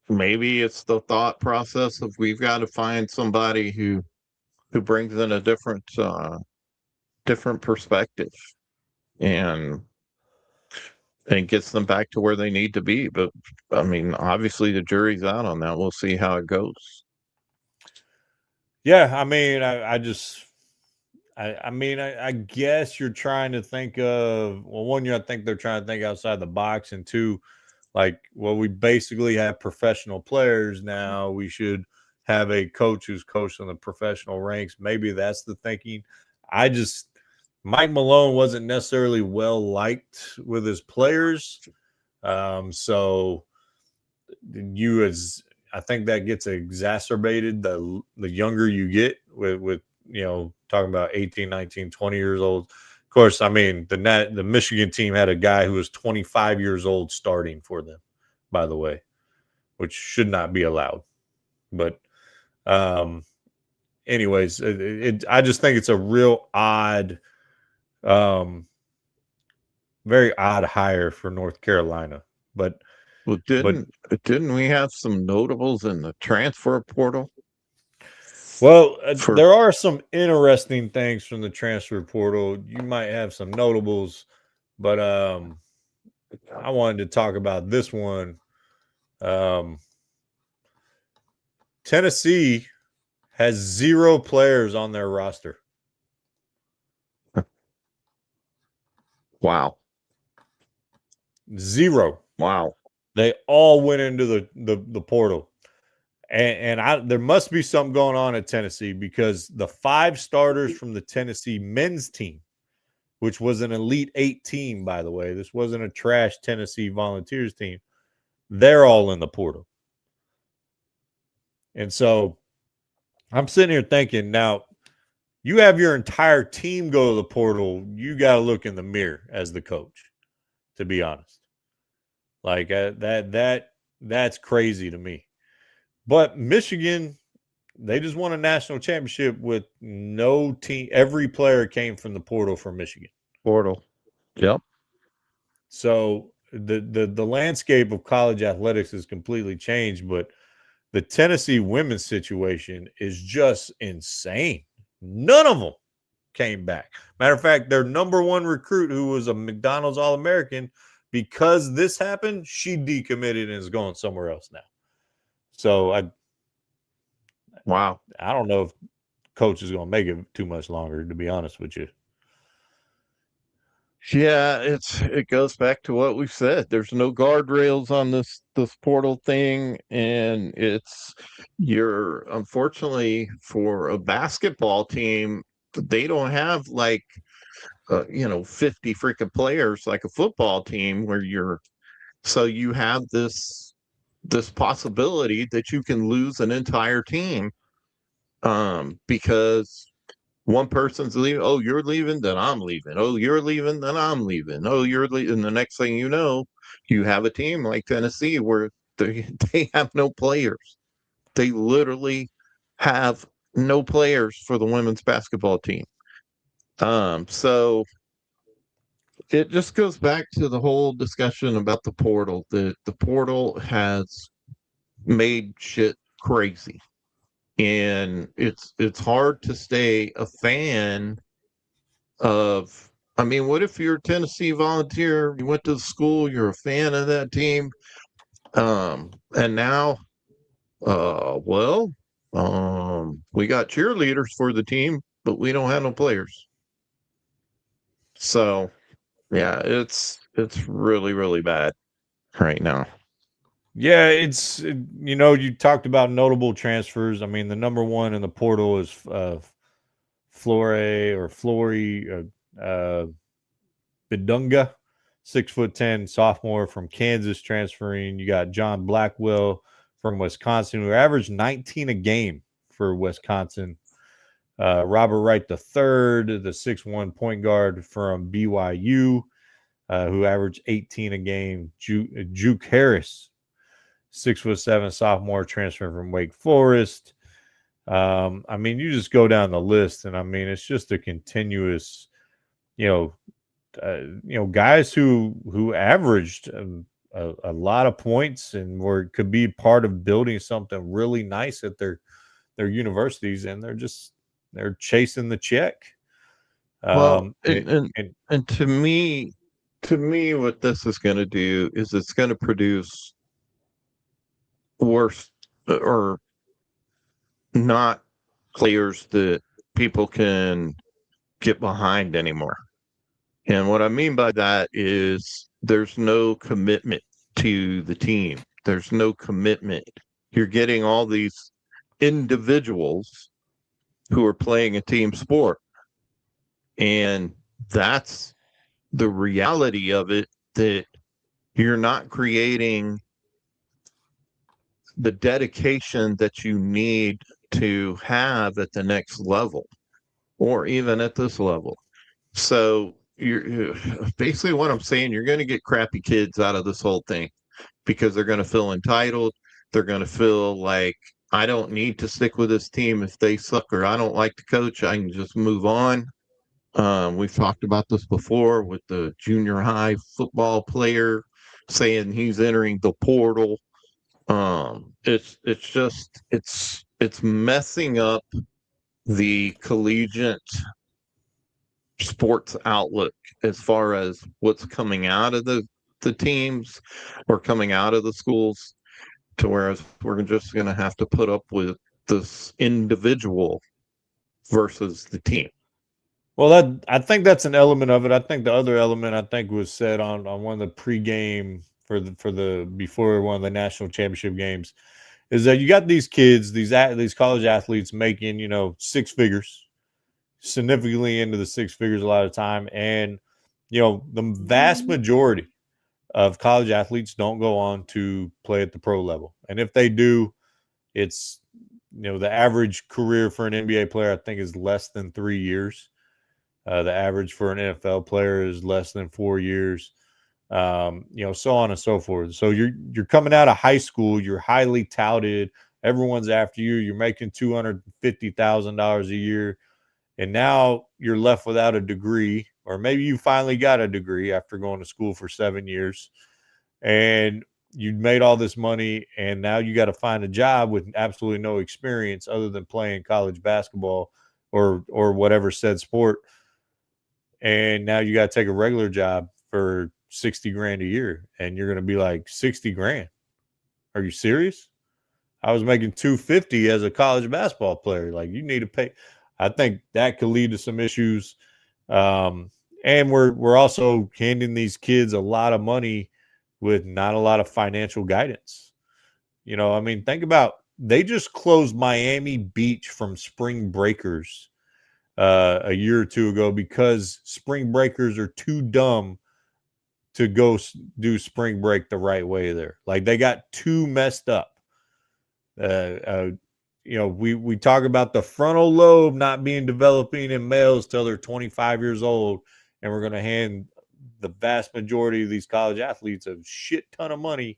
maybe it's the thought process of we've got to find somebody who brings in a different perspective and gets them back to where they need to be. But I mean, obviously the jury's out on that. We'll see how it goes. Yeah, I mean, I guess you're trying to think of, well, one, I think they're trying to think outside the box, and two, like, well, we basically have professional players now. We should have a coach who's coached in the professional ranks. Maybe that's the thinking. Mike Malone wasn't necessarily well liked with his players. So I think that gets exacerbated the younger you get with talking about 18, 19, 20 years old. Of course, I mean, the Michigan team had a guy who was 25 years old starting for them, by the way, which should not be allowed. But anyways, I just think it's a real odd, very odd hire for North Carolina. But well, didn't we have some notables in the transfer portal? Well, there are some interesting things from the transfer portal. You might have some notables, but I wanted to talk about this one. Tennessee has 0 players on their roster. Wow. 0. Wow. They all went into the portal. And there must be something going on at Tennessee, because the 5 starters from the Tennessee men's team, which was an Elite 8 team, by the way, this wasn't a trash Tennessee Volunteers team, they're all in the portal. And so I'm sitting here thinking, now you have your entire team go to the portal. You got to look in the mirror as the coach, to be honest. Like that's crazy to me. But Michigan, they just won a national championship with no team. Every player came from the portal for Michigan. Portal. Yep. So the landscape of college athletics has completely changed, but the Tennessee women's situation is just insane. None of them came back. Matter of fact, their number 1 recruit, who was a McDonald's All-American, because this happened, she decommitted and is going somewhere else now. So I don't know if coach is going to make it too much longer, to be honest with you. Yeah, it goes back to what we've said. There's no guardrails on this portal thing, and you're unfortunately for a basketball team, they don't have like 50 freaking players like a football team where you have this possibility that you can lose an entire team because one person's leaving. Oh, you're leaving, then I'm leaving. Oh, you're leaving, then I'm leaving. Oh, you're leaving. And the next thing you know, you have a team like Tennessee where they have no players. They literally have no players for the women's basketball team. So it just goes back to the whole discussion about the portal. The portal has made shit crazy. And it's hard to stay a fan of. I mean, what if you're a Tennessee Volunteer, you went to the school, you're a fan of that team, and now we got cheerleaders for the team, but we don't have no players. So yeah, it's really, really bad right now. Yeah, you talked about notable transfers. I mean, the number one in the portal is Flory Bidunga, 6'10" sophomore from Kansas transferring. You got John Blackwell from Wisconsin, who averaged 19 a game for Wisconsin. Robert Wright III, the 6'1" point guard from BYU, who averaged 18 a game. Juke Harris, 6'7" sophomore transfer from Wake Forest. I mean, you just go down the list, and I mean, it's just a continuous, guys who averaged a lot of points and could be part of building something really nice at their universities, and they're chasing the check. And to me, what this is going to do is it's going to produce worse or not players that people can get behind anymore. And what I mean by that is there's no commitment to the team. There's no commitment. You're getting all these individuals who are playing a team sport. And that's the reality of it, that you're not creating the dedication that you need to have at the next level or even at this level. So you're basically what I'm saying, you're going to get crappy kids out of this whole thing because they're going to feel entitled. They're going to feel like, I don't need to stick with this team if they suck, or I don't like the coach, I can just move on. We've talked about this before with the junior high football player saying he's entering the portal. It's messing up the collegiate sports outlook as far as what's coming out of the teams or coming out of the schools, to whereas we're just going to have to put up with this individual versus the team. Well, I think that's an element of it. I think the other element was said on one of the pregame before one of the national championship games, is that you got these kids, these college athletes making six figures, significantly into the six figures a lot of time, and the vast majority of college athletes don't go on to play at the pro level, and if they do, it's the average career for an NBA player I think is less than 3 years. The average for an NFL player is less than 4 years. So on and so forth. So you're coming out of high school, you're highly touted, everyone's after you, you're making $250,000 a year, and now you're left without a degree, or maybe you finally got a degree after going to school for 7 years, and you made all this money, and now you got to find a job with absolutely no experience other than playing college basketball or whatever said sport. And now you got to take a regular job for 60 grand a year. And you're going to be like, 60 grand? Are you serious? I was making 250 as a college basketball player. Like, you need to pay. I think that could lead to some issues. And we're also handing these kids a lot of money with not a lot of financial guidance. You know, I mean, think about, they just closed Miami Beach from spring breakers a year or two ago because spring breakers are too dumb to go do spring break the right way there. Like, they got too messed up. You know, we talk about the frontal lobe not being developing in males till they're 25 years old, and we're going to hand the vast majority of these college athletes a shit ton of money.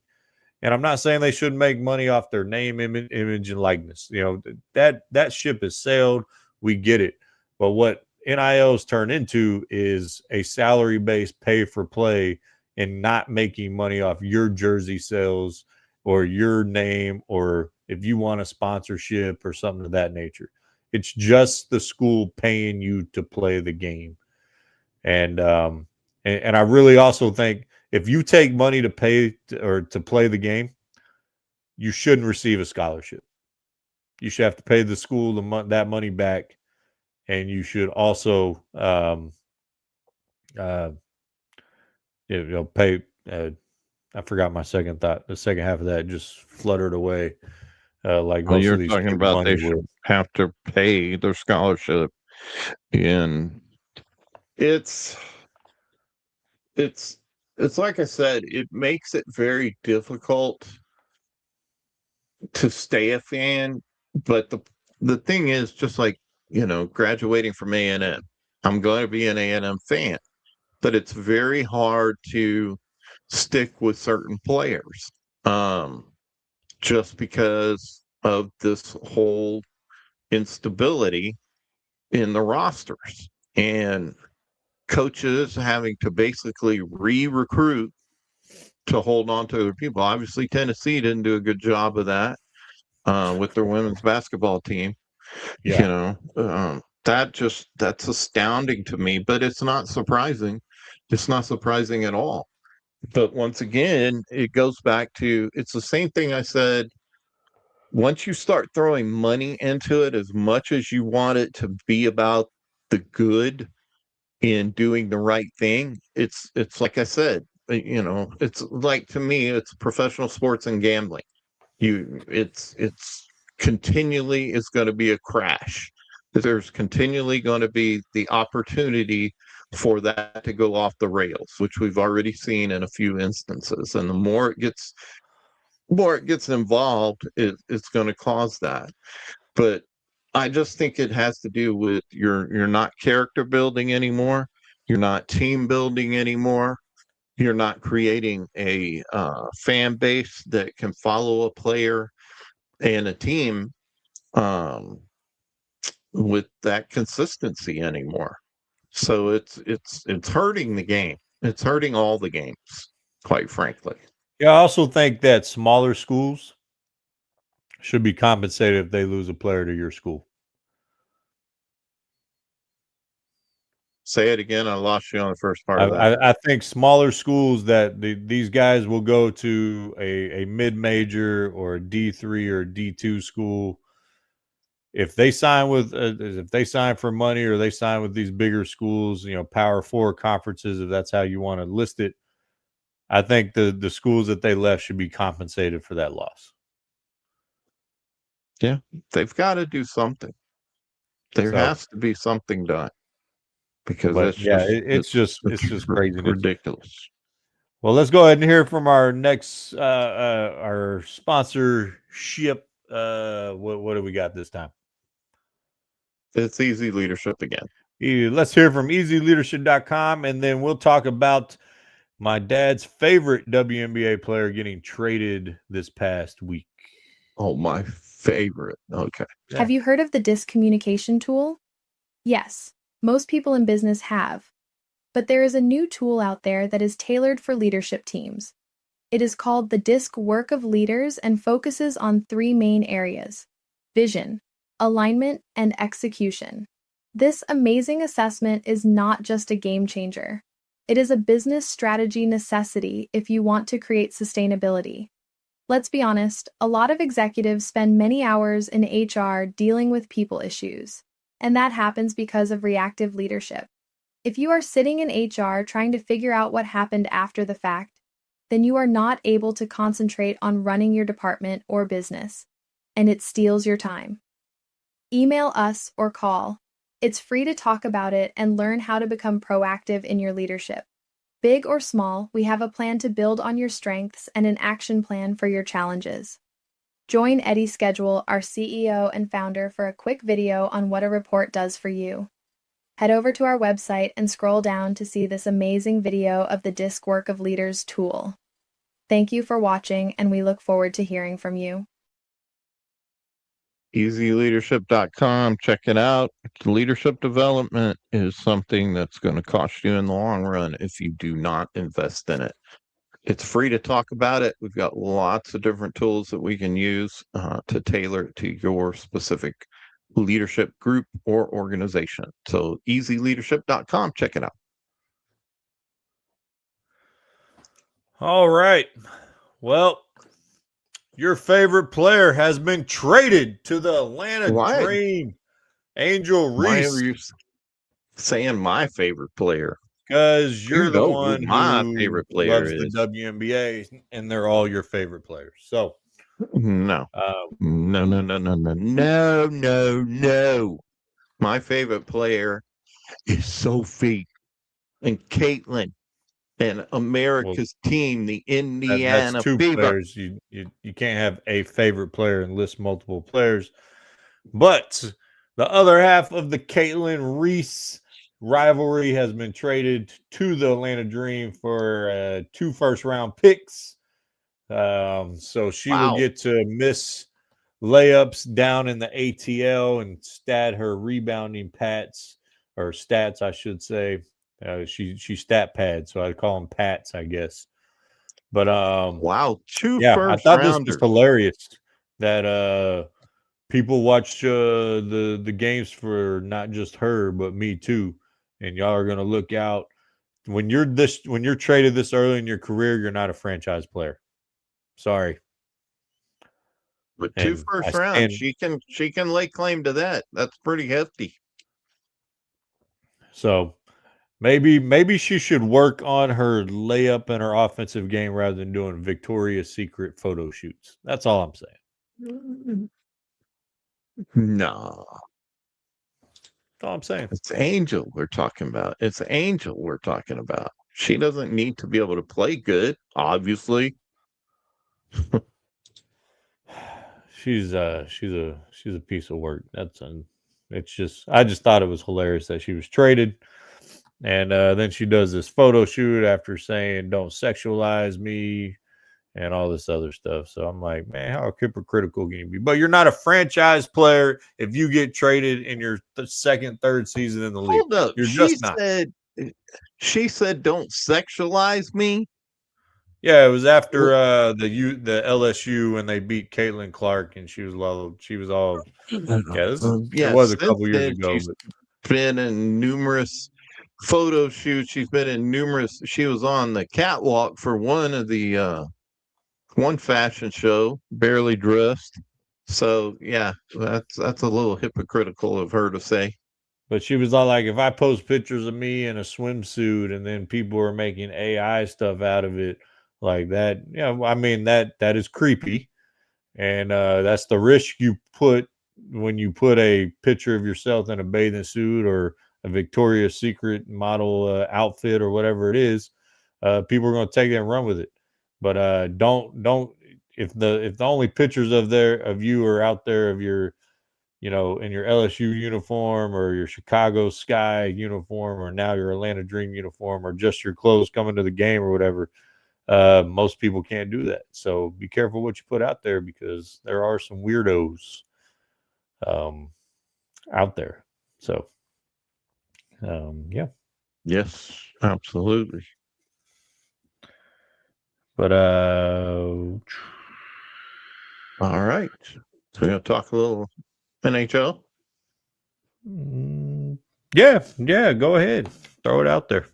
And I'm not saying they shouldn't make money off their name, image, and likeness. You know, that ship has sailed. We get it. But what NILs turn into is a salary-based pay for play and not making money off your jersey sales or your name, or if you want a sponsorship or something of that nature. It's just the school paying you to play the game. And I really also think if you take money to pay or to play the game, you shouldn't receive a scholarship. You should have to pay the school that money back, and you should also pay. I forgot my second thought. The second half of that just fluttered away. Like most you're of these talking about they should have to pay their scholarship, and it's like I said, it makes it very difficult to stay a fan. But the thing is, just like, you know, graduating from A&M, I'm going to be an A&M fan, but it's very hard to stick with certain players, just because of this whole instability in the rosters and coaches having to basically re-recruit to hold on to their people. Obviously, Tennessee didn't do a good job of that with their women's basketball team. Yeah. You know, that's astounding to me, but it's not surprising. It's not surprising at all. But once again, it goes back to, it's the same thing I said. Once you start throwing money into it, as much as you want it to be about the good in doing the right thing, it's like I said, you know, it's like, to me, it's professional sports and gambling. It's continually is going to be a crash. There's continually going to be the opportunity for that to go off the rails, which we've already seen in a few instances. And the more it gets involved, it's going to cause that. But I just think it has to do with you're not character building anymore. You're not team building anymore. You're not creating a fan base that can follow a player and a team with that consistency anymore. So it's hurting the game. It's hurting all the games, quite frankly. Yeah, I also think that smaller schools should be compensated if they lose a player to your school. Say it again. I lost you on the first part of that. I think smaller schools that these guys will go to a mid-major or a D3 or D2 school. If they sign for money, or they sign with these bigger schools, you know, Power 4 conferences, if that's how you want to list it, I think the schools that they left should be compensated for that loss. Yeah, they've got to do something. There has to be something done, because it's just crazy, ridiculous. Well, let's go ahead and hear from our next our sponsorship. What do we got this time? It's Easy Leadership again. Let's hear from easyleadership.com, and then we'll talk about my dad's favorite WNBA player getting traded this past week. Oh, my favorite. Okay. Yeah. Have you heard of the DISC communication tool? Yes, most people in business have. But there is a new tool out there that is tailored for leadership teams. It is called the DISC Work of Leaders and focuses on 3 main areas: vision, alignment, and execution. This amazing assessment is not just a game changer. It is a business strategy necessity if you want to create sustainability. Let's be honest, a lot of executives spend many hours in HR dealing with people issues, and that happens because of reactive leadership. If you are sitting in HR trying to figure out what happened after the fact, then you are not able to concentrate on running your department or business, and it steals your time. Email us or call. It's free to talk about it and learn how to become proactive in your leadership. Big or small, we have a plan to build on your strengths and an action plan for your challenges. Join Eddie Schedule, our CEO and founder, for a quick video on what a report does for you. Head over to our website and scroll down to see this amazing video of the Disc Work of Leaders tool. Thank you for watching, and we look forward to hearing from you. EasyLeadership.com. Check it out. Leadership development is something that's going to cost you in the long run if you do not invest in it. It's free to talk about it. We've got lots of different tools that we can use to tailor it to your specific leadership group or organization. So EasyLeadership.com. Check it out. All right. Well, your favorite player has been traded to the Atlanta Dream. Angel Reese. Why are you saying my favorite player? Because you're the one who my who favorite player loves is. the WNBA, and they're all your favorite players. So, no. No. My favorite player is Sophie and Caitlin and America's team, the Indiana that's two Fever. players. You can't have a favorite player and list multiple players. But the other half of the Caitlin Reese rivalry has been traded to the Atlanta Dream for 2 first-round picks. So she will get to miss layups down in the ATL and stat her rebounding stats, I should say. She stat pads, so I call them pats, I guess. But wow, 2 I thought this was hilarious that people watch the games for not just her but me too, and y'all are gonna look out when you're traded this early in your career. You're not a franchise player. Sorry. But 2 first rounds, she can lay claim to that. That's pretty hefty. So maybe she should work on her layup and her offensive game rather than doing Victoria's Secret photo shoots. That's all I'm saying. No. That's all I'm saying. It's Angel we're talking about. She doesn't need to be able to play good, obviously. She's a piece of work. I just thought it was hilarious that she was traded, and then she does this photo shoot after saying "Don't sexualize me" and all this other stuff. So I'm like, man, how hypocritical can you be? But you're not a franchise player if you get traded in your second, third season in the league. Hold up. She said, "Don't sexualize me." Yeah, it was after the LSU when they beat Caitlin Clark, and she was all it was a couple years ago. She's been in numerous photo shoots. She was on the catwalk for one of the one fashion show, barely dressed. So yeah, that's a little hypocritical of her to say. But she was all like, if I post pictures of me in a swimsuit and then people are making AI stuff out of it like that, I mean that is creepy. And that's the risk you put when you put a picture of yourself in a bathing suit or a Victoria's Secret model outfit or whatever it is. People are going to take it and run with it. But don't if the only pictures of you are out there of your in your LSU uniform or your Chicago Sky uniform or now your Atlanta Dream uniform or just your clothes coming to the game or whatever, most people can't do that. So be careful what you put out there because there are some weirdos out there. So, yeah. Yes, absolutely. But, all right. So we're going to talk a little NHL? Yeah, go ahead. Throw it out there.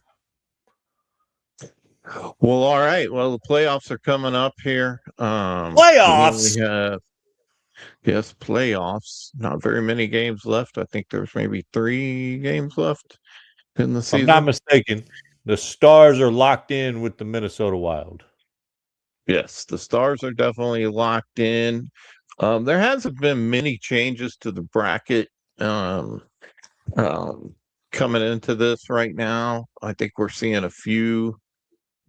Well, all right. Well, the playoffs are coming up here. Playoffs. We have, yes, playoffs. Not very many games left. I think there's maybe 3 games left in the If I'm not season. mistaken, the Stars are locked in with the Minnesota Wild. Yes, the Stars are definitely locked in. There hasn't been many changes to the bracket um, coming into this right now. I think we're seeing a few.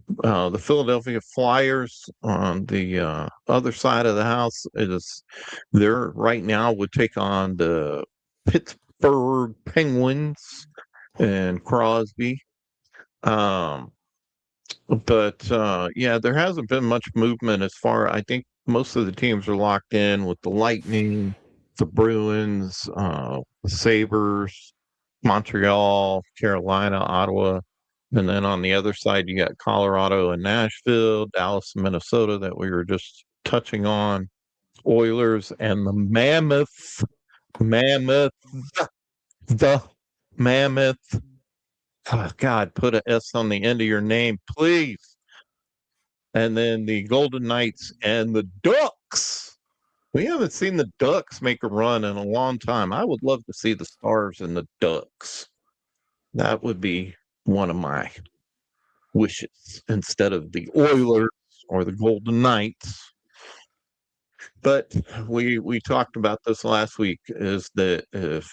The Philadelphia Flyers on the other side of the house is there right now would take on the Pittsburgh Penguins and Crosby. Um, but yeah, there hasn't been much movement as far. I think most of the teams are locked in with the Lightning, the Bruins, the Sabres, Montreal, Carolina, Ottawa. And then on the other side, you got Colorado and Nashville, Dallas, and Minnesota that we were just touching on, Oilers, and the the Mammoth. Oh, God, put an S on the end of your name, please. And then the Golden Knights and the Ducks. We haven't seen the Ducks make a run in a long time. I would love to see the Stars and the Ducks. That would be one of my wishes instead of the Oilers or the Golden Knights. But we talked about this last week is that if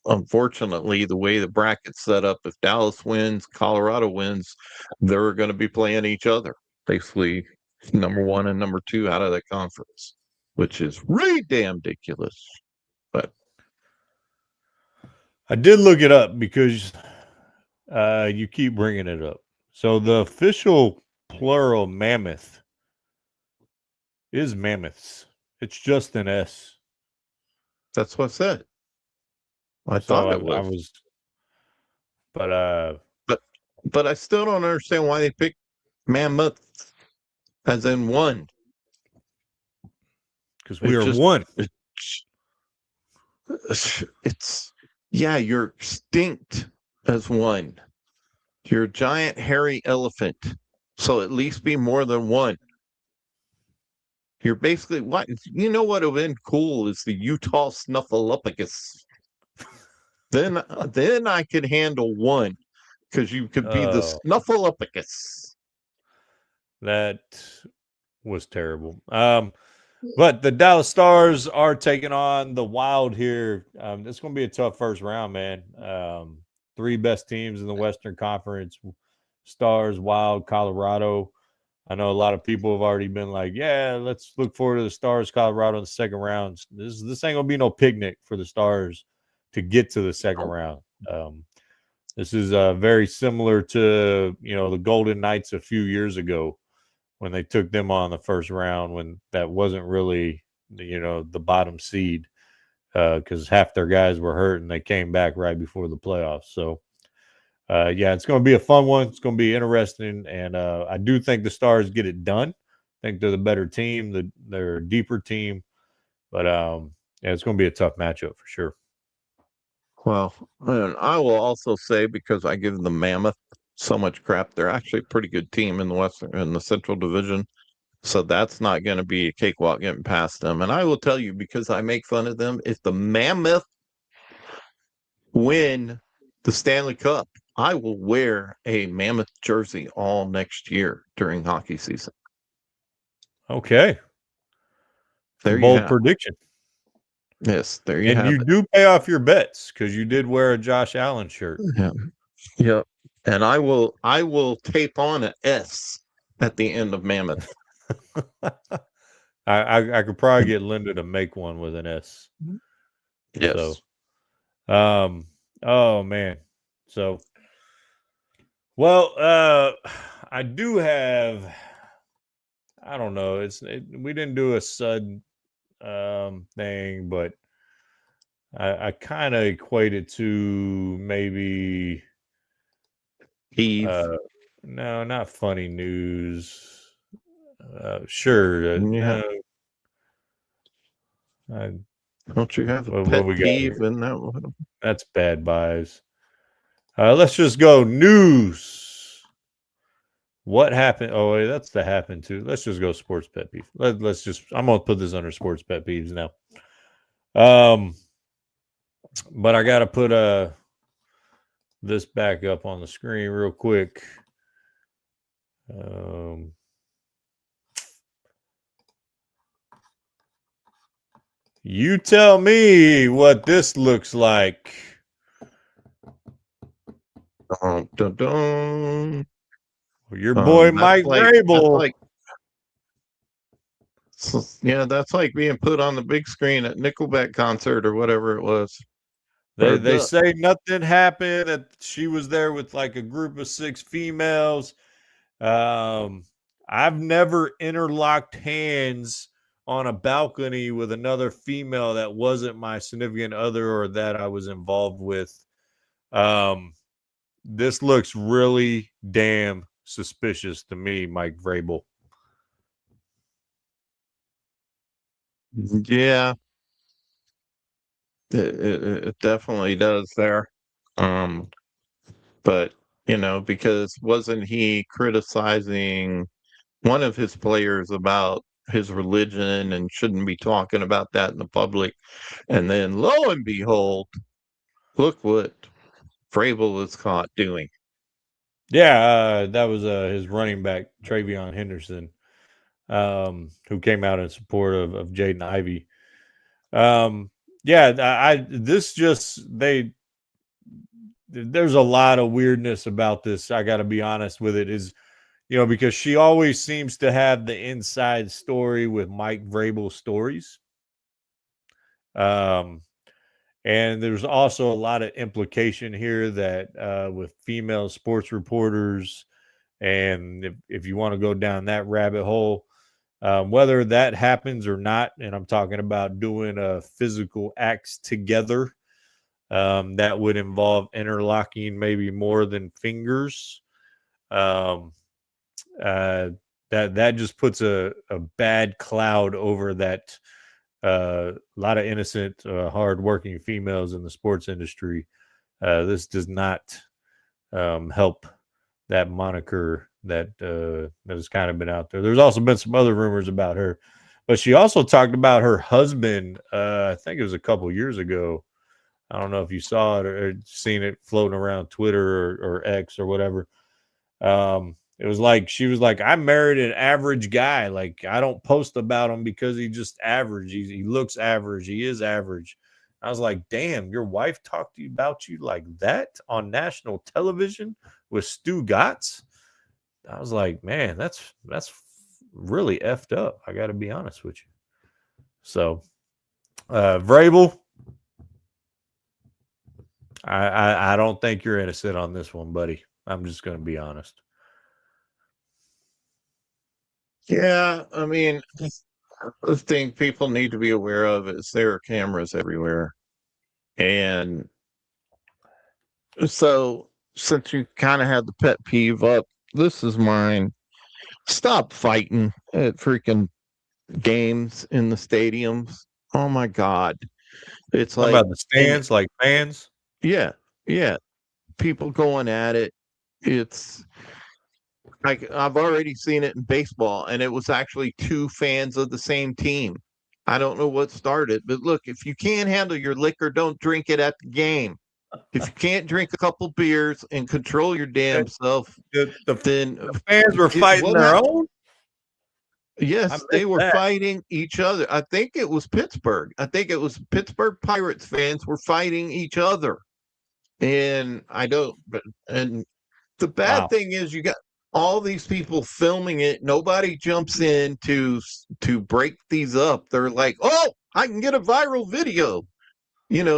unfortunately the way the bracket's set up, if Dallas wins, Colorado wins, they're going to be playing each other. Basically, number 1 and number 2 out of the conference, which is really damn ridiculous. But I did look it up because you keep bringing it up. So the official plural mammoth is mammoths. It's just an S. That's what I said. I thought it was. I was, but I still don't understand why they picked mammoth as in one. Because we are one. It's yeah, you're extinct as one. You're a giant hairy elephant. So at least be more than one. You're basically what you know what would have been cool is the Utah Snuffleupagus. Then I could handle one because you could be the Snuffleupagus. That was terrible. But the Dallas Stars are taking on the Wild here. It's going to be a tough first round, man. 3 best teams in the Western Conference: Stars, Wild, Colorado. I know a lot of people have already been like, yeah, let's look forward to the Stars, Colorado in the second round. This ain't going to be no picnic for the Stars to get to the second round. This is very similar to, the Golden Knights a few years ago when they took them on the first round, when that wasn't really, the bottom seed because half their guys were hurt and they came back right before the playoffs. So, yeah, it's going to be a fun one. It's going to be interesting. And I do think the Stars get it done. I think they're the better team. They're a deeper team. But, yeah, it's going to be a tough matchup for sure. Well, and I will also say, because I give the Mammoth so much crap, they're actually a pretty good team in the Central Division. So that's not going to be a cakewalk getting past them. And I will tell you, because I make fun of them, if the Mammoth win the Stanley Cup, I will wear a Mammoth jersey all next year during hockey season. Okay. There bold you have prediction. Yes, there you have it. And you do pay off your bets because you did wear a Josh Allen shirt. Yeah. Yep. And I will tape on an S at the end of Mammoth. I could probably get Linda to make one with an S. Yes. So, oh man. So, well, I do have. I don't know. We didn't do a sud thing, but I kind of equate it to maybe. No, not funny news. Sure. Yeah. Don't you have a pet peeve in that one? That's bad buys. Let's just go news. What happened? Oh, wait, that's the happen too. Let's just go sports pet peeve. Let's just. I'm gonna put this under sports pet peeves now. But I gotta put this back up on the screen real quick. You tell me what this looks like. Dun, dun, dun. Your boy Mike Vrabel. That's like being put on the big screen at Nickelback concert or whatever it was. They say nothing happened, that she was there with like a group of 6 females. I've never interlocked hands on a balcony with another female that wasn't my significant other or that I was involved with. This looks really damn suspicious to me, Mike Vrabel. Yeah. It definitely does there. But, because wasn't he criticizing one of his players about his religion and shouldn't be talking about that in the public? And then lo and behold, look what Vrabel is caught doing. Yeah, that was his running back, Travion Henderson, who came out in support of Jaden Ivey. There's a lot of weirdness about this. I got to be honest with it, is, because she always seems to have the inside story with Mike Vrabel stories. And there's also a lot of implication here that with female sports reporters, and if you want to go down that rabbit hole, whether that happens or not, and I'm talking about doing physical acts together, that would involve interlocking maybe more than fingers. That just puts a bad cloud over that. A lot of innocent, hardworking females in the sports industry. This does not help that moniker that has kind of been out there. There's also been some other rumors about her, but she also talked about her husband. I think it was a couple years ago. I don't know if you saw it or seen it floating around Twitter or X or whatever. It was like, she was like, I married an average guy. Like, I don't post about him because he's just average. He looks average. He is average. I was like, damn, your wife talked to you about you like that on national television with Stu Gatz? I was like, man, that's really effed up. I got to be honest with you. So, Vrabel, I don't think you're innocent on this one, buddy. I'm just going to be honest. Yeah, I mean, the thing people need to be aware of is there are cameras everywhere. And so, since you kind of had the pet peeve up, this is mine. Stop fighting at freaking games in the stadiums. Oh my God. It's like about the stands, like fans. Yeah. People going at it. It's like, I've already seen it in baseball, and it was actually 2 fans of the same team. I don't know what started, but look, if you can't handle your liquor, don't drink it at the game. If you can't drink a couple beers and control your damn self, then the fans were fighting their own. Yes, they were fighting each other. I think it was Pittsburgh. I think it was Pittsburgh Pirates fans were fighting each other. And the bad thing is, you got all these people filming it. Nobody jumps in to break these up. They're like, oh, I can get a viral video.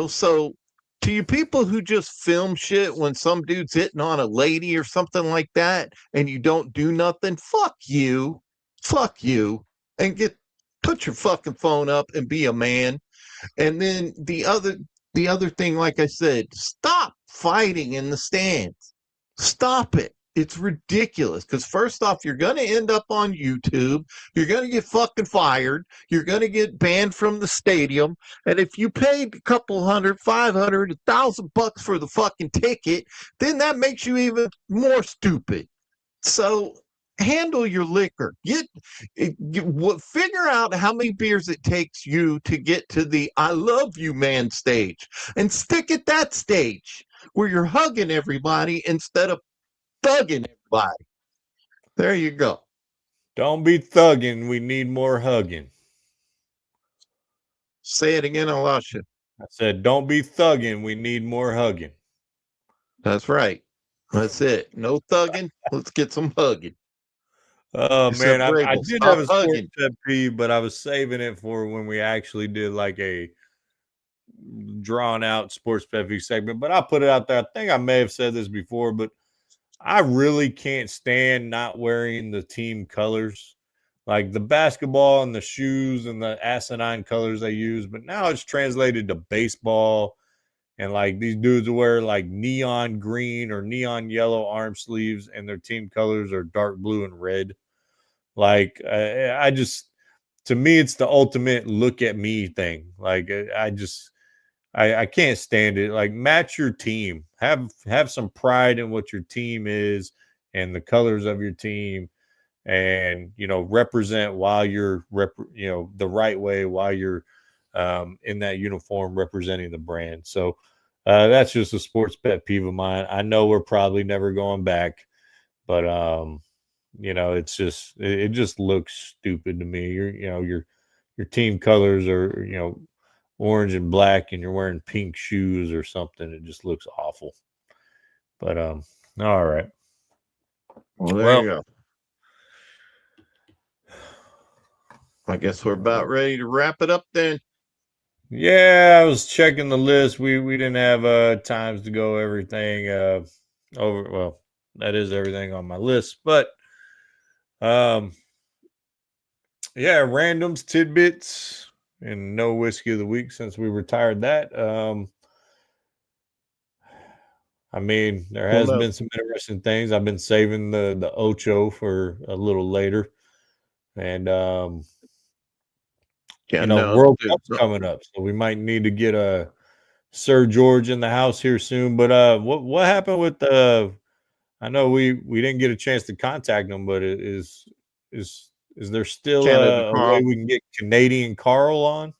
So to you people who just film shit when some dude's hitting on a lady or something like that, and you don't do nothing, fuck you, and put your fucking phone up and be a man. And then the other thing, like I said, stop fighting in the stands. Stop it. It's ridiculous, because first off, you're going to end up on YouTube. You're going to get fucking fired. You're going to get banned from the stadium. And if you paid a couple $100, $500, $1,000 for the fucking ticket, then that makes you even more stupid. So handle your liquor. Figure out how many beers it takes you to get to the I love you man stage and stick at that stage where you're hugging everybody instead of thugging everybody. There you go. Don't be thugging. We need more hugging. Say it again, I lost you. I said, don't be thugging. We need more hugging. That's right. That's it. No thugging. Let's get some hugging. Oh, man. I did Stop have a sports pet peeve, but I was saving it for when we actually did like a drawn out sports pet peeve segment. But I'll put it out there. I think I may have said this before, but I really can't stand not wearing the team colors. Like the basketball and the shoes and the asinine colors they use, but now it's translated to baseball, and like these dudes wear like neon green or neon yellow arm sleeves, and their team colors are dark blue and red. Like I just, to me, it's the ultimate look at me thing. Like I can't stand it. Like match your team, have some pride in what your team is and the colors of your team, and represent while you're the right way while you're in that uniform representing the brand. So that's just a sports pet peeve of mine. I know we're probably never going back, but it's just it just looks stupid to me. Your team colors are orange and black, and you're wearing pink shoes or something. It just looks awful. But all right. Well, there you go. I guess we're about ready to wrap it up then. Yeah, I was checking the list. We didn't have times to go everything over. Well, that is everything on my list, but yeah, randoms, tidbits, and no whiskey of the week since we retired that. I mean, there has been some interesting things. I've been saving the Ocho for a little later, and World Cup's coming up, so we might need to get a Sir George in the house here soon. But what happened with I know we didn't get a chance to contact him, but is there still a way we can get Canadian Carl on?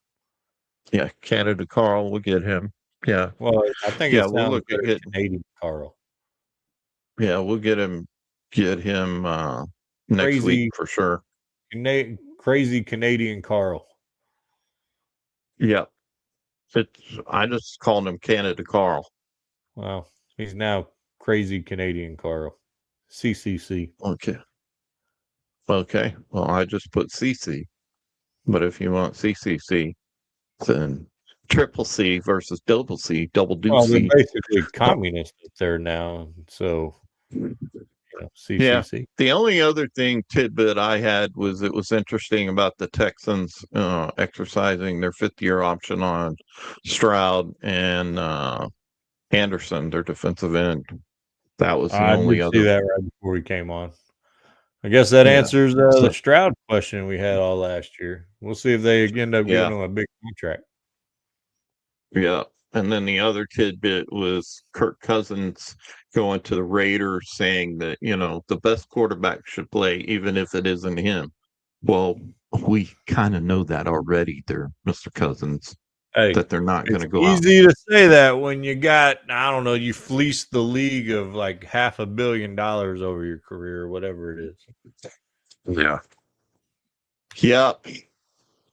Yeah, Canada Carl, we'll get him. Yeah. Well, I think we'll look at Canadian Carl. Yeah, we'll get him next week for sure. Crazy Canadian Carl. Yeah. I just called him Canada Carl. Well, he's now Crazy Canadian Carl. CCC. Okay. Well, I just put CC. But if you want CCC, then triple C versus double C, double do well, C. They're basically communist up there now. So, CCC. Yeah. The only other tidbit I had was it was interesting about the Texans exercising their 5th-year option on Stroud and Anderson, their defensive end. That was the only other. I did see that right before we came on. I guess that answers the Stroud question we had all last year. We'll see if they end up giving him a big contract. Yeah. And then the other tidbit was Kirk Cousins going to the Raiders saying that, the best quarterback should play even if it isn't him. Well, we kind of know that already there, Mr. Cousins, that they're not going to go out. It's easy to say that when you got, I don't know, you fleeced the league of like $500 million over your career or whatever it is. Yeah. Yep.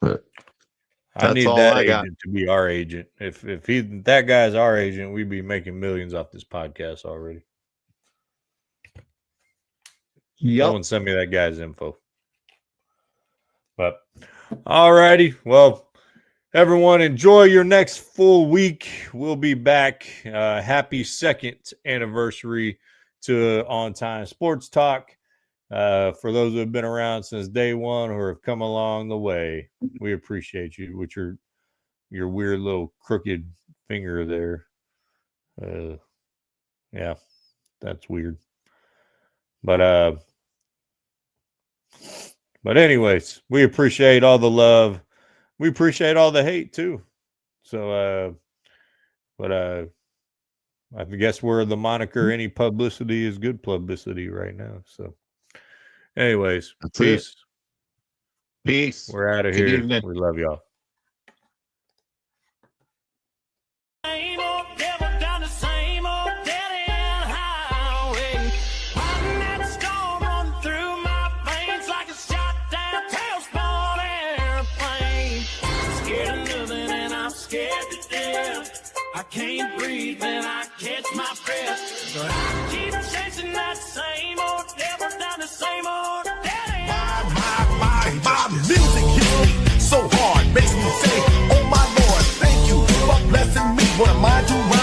But I need that agent to be our agent. If that guy's our agent, we'd be making millions off this podcast already. Someone send me that guy's info. But all righty. Well, everyone, enjoy your next full week. We'll be back. Happy 2nd anniversary to On Time Sports Talk. For those who have been around since day one or have come along the way, we appreciate you with your weird little crooked finger there. Yeah, that's weird. But anyways, we appreciate all the love. We appreciate all the hate too. So I guess we're the moniker any publicity is good publicity right now. So Anyways, That's peace. it. Peace. We're out of Good here. evening. We love y'all. Same old devil down the same old dead-end highway. Riding that storm running through my veins like a shot-down tailspin airplane. Scared of nothing and I'm scared to death. I can't breathe and I catch my breath. But I keep chasing that same old devil down the same old dead-end. My music hits me so hard, makes me say, oh my Lord, thank you for blessing me. What am I doing?